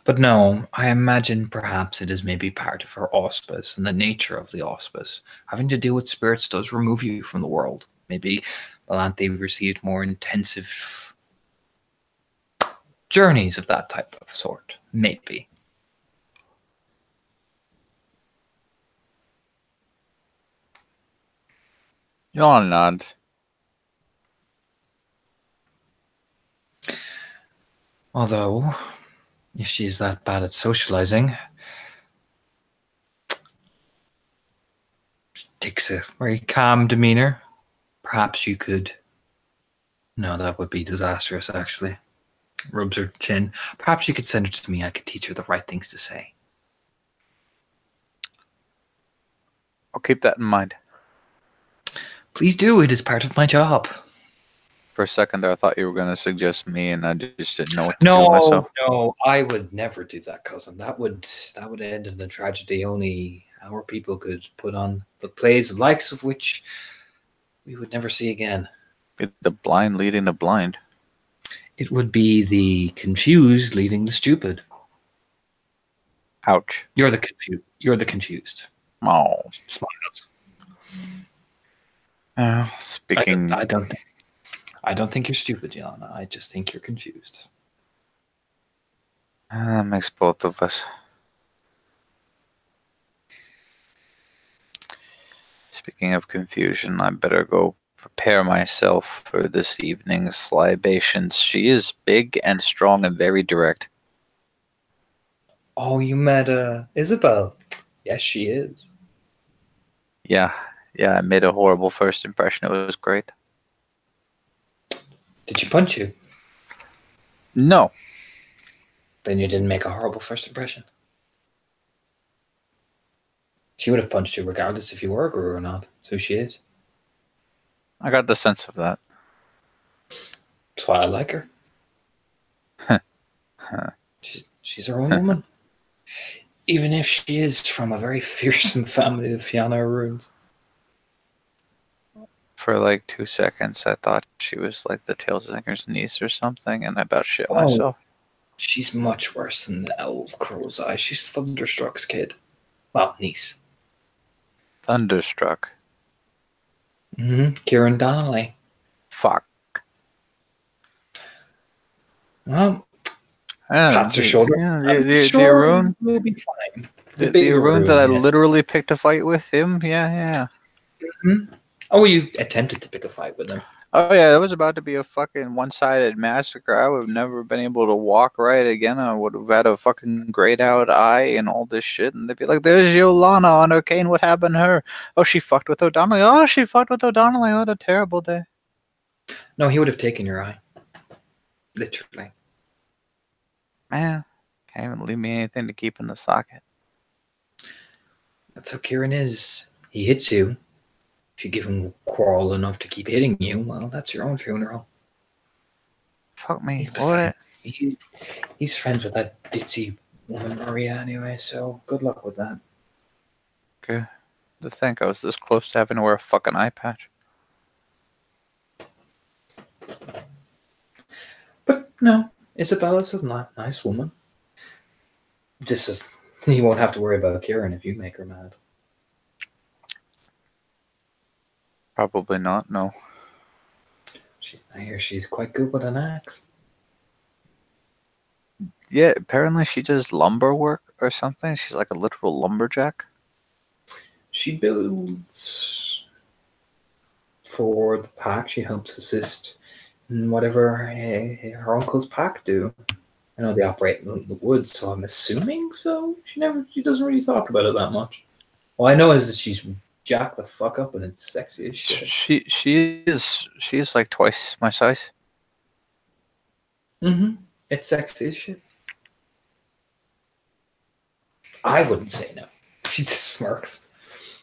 But no, I imagine perhaps it is maybe part of her auspice and the nature of the auspice. Having to deal with spirits does remove you from the world. Maybe Melanthe received more intensive journeys of that type of sort. Maybe. Yawn nods. Although, if she is that bad at socializing, takes a very calm demeanor. Perhaps you could. No, that would be disastrous, actually. Rubs her chin. Perhaps you could send her to me. I could teach her the right things to say. I'll keep that in mind. Please do. It is part of my job. For a second there, I thought you were going to suggest me, and I just didn't know what to do with myself. No, I would never do that, cousin. That would end in a tragedy only our people could put on, the plays the likes of which we would never see again. Be the blind leading the blind. It would be the confused leading the stupid. Ouch. You're the confused. You're the confused. Oh. Smiles. Speaking. I don't think you're stupid, Yana. I just think you're confused. That makes both of us. Speaking of confusion, I better go prepare myself for this evening's libations. She is big and strong and very direct. Oh, you met Isabel. Yes, she is. Yeah, I made a horrible first impression. It was great. Did she punch you? No. Then you didn't make a horrible first impression. She would have punched you regardless if you were a guru or not. So she is. I got the sense of that. That's why I like her. She's her own woman. Even if she is from a very fearsome family of Fianna runes. For like 2 seconds, I thought she was like the Tailsinger's niece or something, and I about shit myself. She's much worse than the old crow's eye. She's Thunderstruck's kid. Well, niece. Thunderstruck. Kieran Donnelly. Fuck. Well, pats her shoulder. Yeah, the Arun will be fine. The Arun that I literally picked a fight with him. Yeah. Oh, you attempted to pick a fight with him. Oh yeah, it was about to be a fucking one-sided massacre. I would have never been able to walk right again. I would have had a fucking grayed out eye and all this shit. And they'd be like, "There's Yolana on O'Kane. What happened to her? Oh, she fucked with O'Donnelly. Oh, she fucked with O'Donnelly. What a terrible day." No, he would have taken your eye. Literally. Man, can't even leave me anything to keep in the socket. That's how Kieran is. He hits you. If you give him quarrel enough to keep hitting you, well, that's your own funeral. Fuck me. He's friends with that ditzy woman Maria anyway, so good luck with that. Okay. To think I was this close to having to wear a fucking eye patch. But no, Isabella's a nice woman. Just as you won't have to worry about Kieran if you make her mad. Probably not, no. I hear she's quite good with an axe. Yeah, apparently she does lumber work or something. She's like a literal lumberjack. She builds for the pack. She helps assist in whatever her uncle's pack do. I know they operate in the woods, so I'm assuming so. She doesn't really talk about it that much. All I know is that she's jacked the fuck up and it's sexy as shit. She is like twice my size. It's sexy as shit. I wouldn't say no. She just smirks.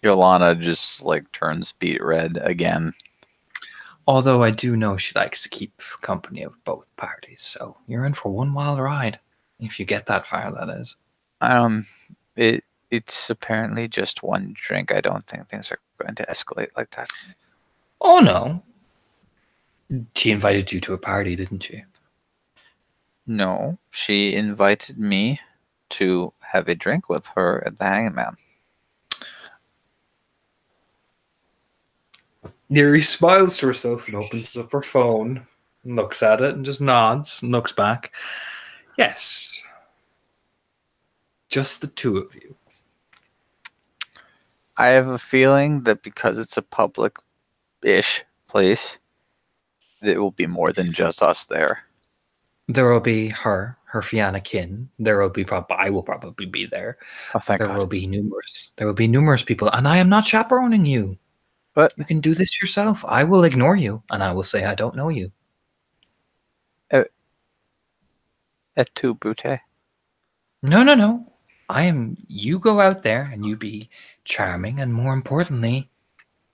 Yolana just like turns beet red again. Although I do know she likes to keep company of both parties, so you're in for one wild ride. If you get that far, that is. It's apparently just one drink. I don't think things are going to escalate like that. Oh no. She invited you to a party, didn't she? No, she invited me to have a drink with her at the Hangman. Neri smiles to herself and opens up her phone, and looks at it and just nods and looks back. Yes. Just the two of you. I have a feeling that because it's a public-ish place, it will be more than just us there. There will be her Fianna kin. There will be I will probably be there. Oh, thank There God. will be numerous people, and I am not chaperoning you. But You can do this yourself. I will ignore you, and I will say I don't know you. et tu, Brute? No. You go out there and you be charming, and more importantly,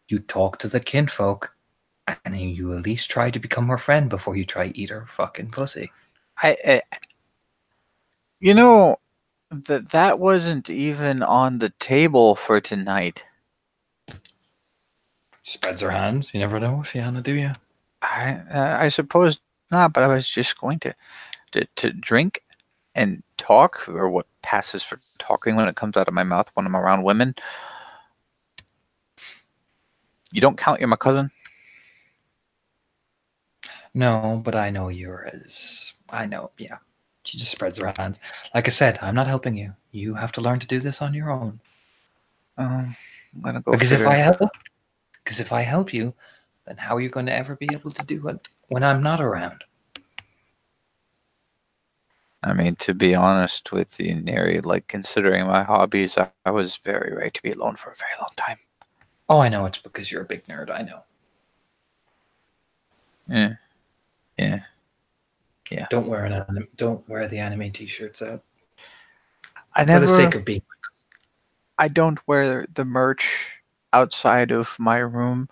you talk to the kinfolk, and you at least try to become her friend before you try eat her fucking pussy. You know, that wasn't even on the table for tonight. She spreads her hands. You never know, Fianna, do you? I suppose not, but I was just going to drink and talk, or what passes for talking when it comes out of my mouth when I'm around women. You don't count you're my cousin? No, but I know I know, yeah. She just spreads her hands. Like I said, I'm not helping you. You have to learn to do this on your own. I'm gonna go Because figure. if I help you, then how are you going to ever be able to do it when I'm not around? I mean, to be honest with you, Neri, like considering my hobbies, I was very ready to be alone for a very long time. Oh, I know it's because you're a big nerd. I know. Yeah. Don't wear the anime t-shirts out I for the never. sake of being. I don't wear the merch outside of my room.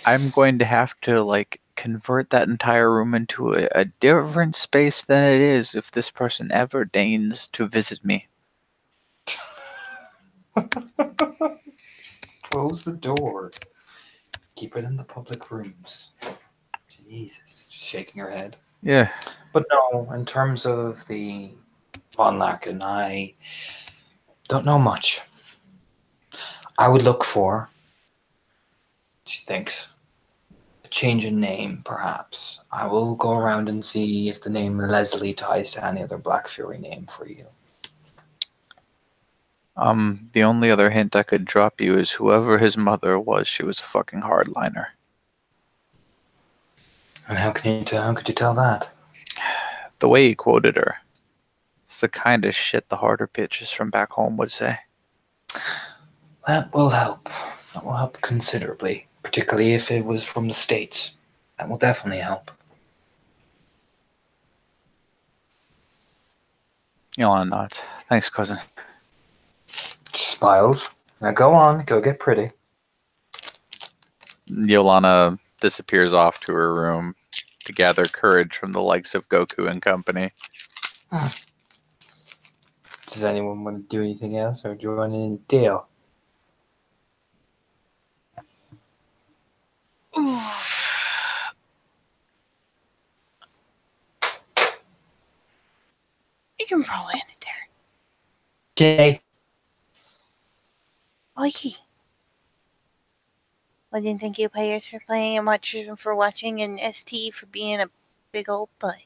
I'm going to have to like convert that entire room into a different space than it is if this person ever deigns to visit me. Close the door. Keep it in the public rooms. Jesus, just shaking her head. Yeah. But no, in terms of the Von Larkin, I don't know much. I would look for, she thinks, a change in name, perhaps. I will go around and see if the name Leslie ties to any other Black Fury name for you. The only other hint I could drop you is whoever his mother was, she was a fucking hardliner. And how could you tell that? The way he quoted her. It's the kind of shit the harder pitches from back home would say. That will help. That will help considerably, particularly if it was from the States. That will definitely help. Yolanda nods. Thanks, cousin. Smiles. Now go on, go get pretty. Yolanda disappears off to her room to gather courage from the likes of Goku and company. Does anyone want to do anything else, or do you want any deal? You can probably end it there. Okay. Oiki. Well, then thank you players for playing and watchers for watching and ST for being a big old butt.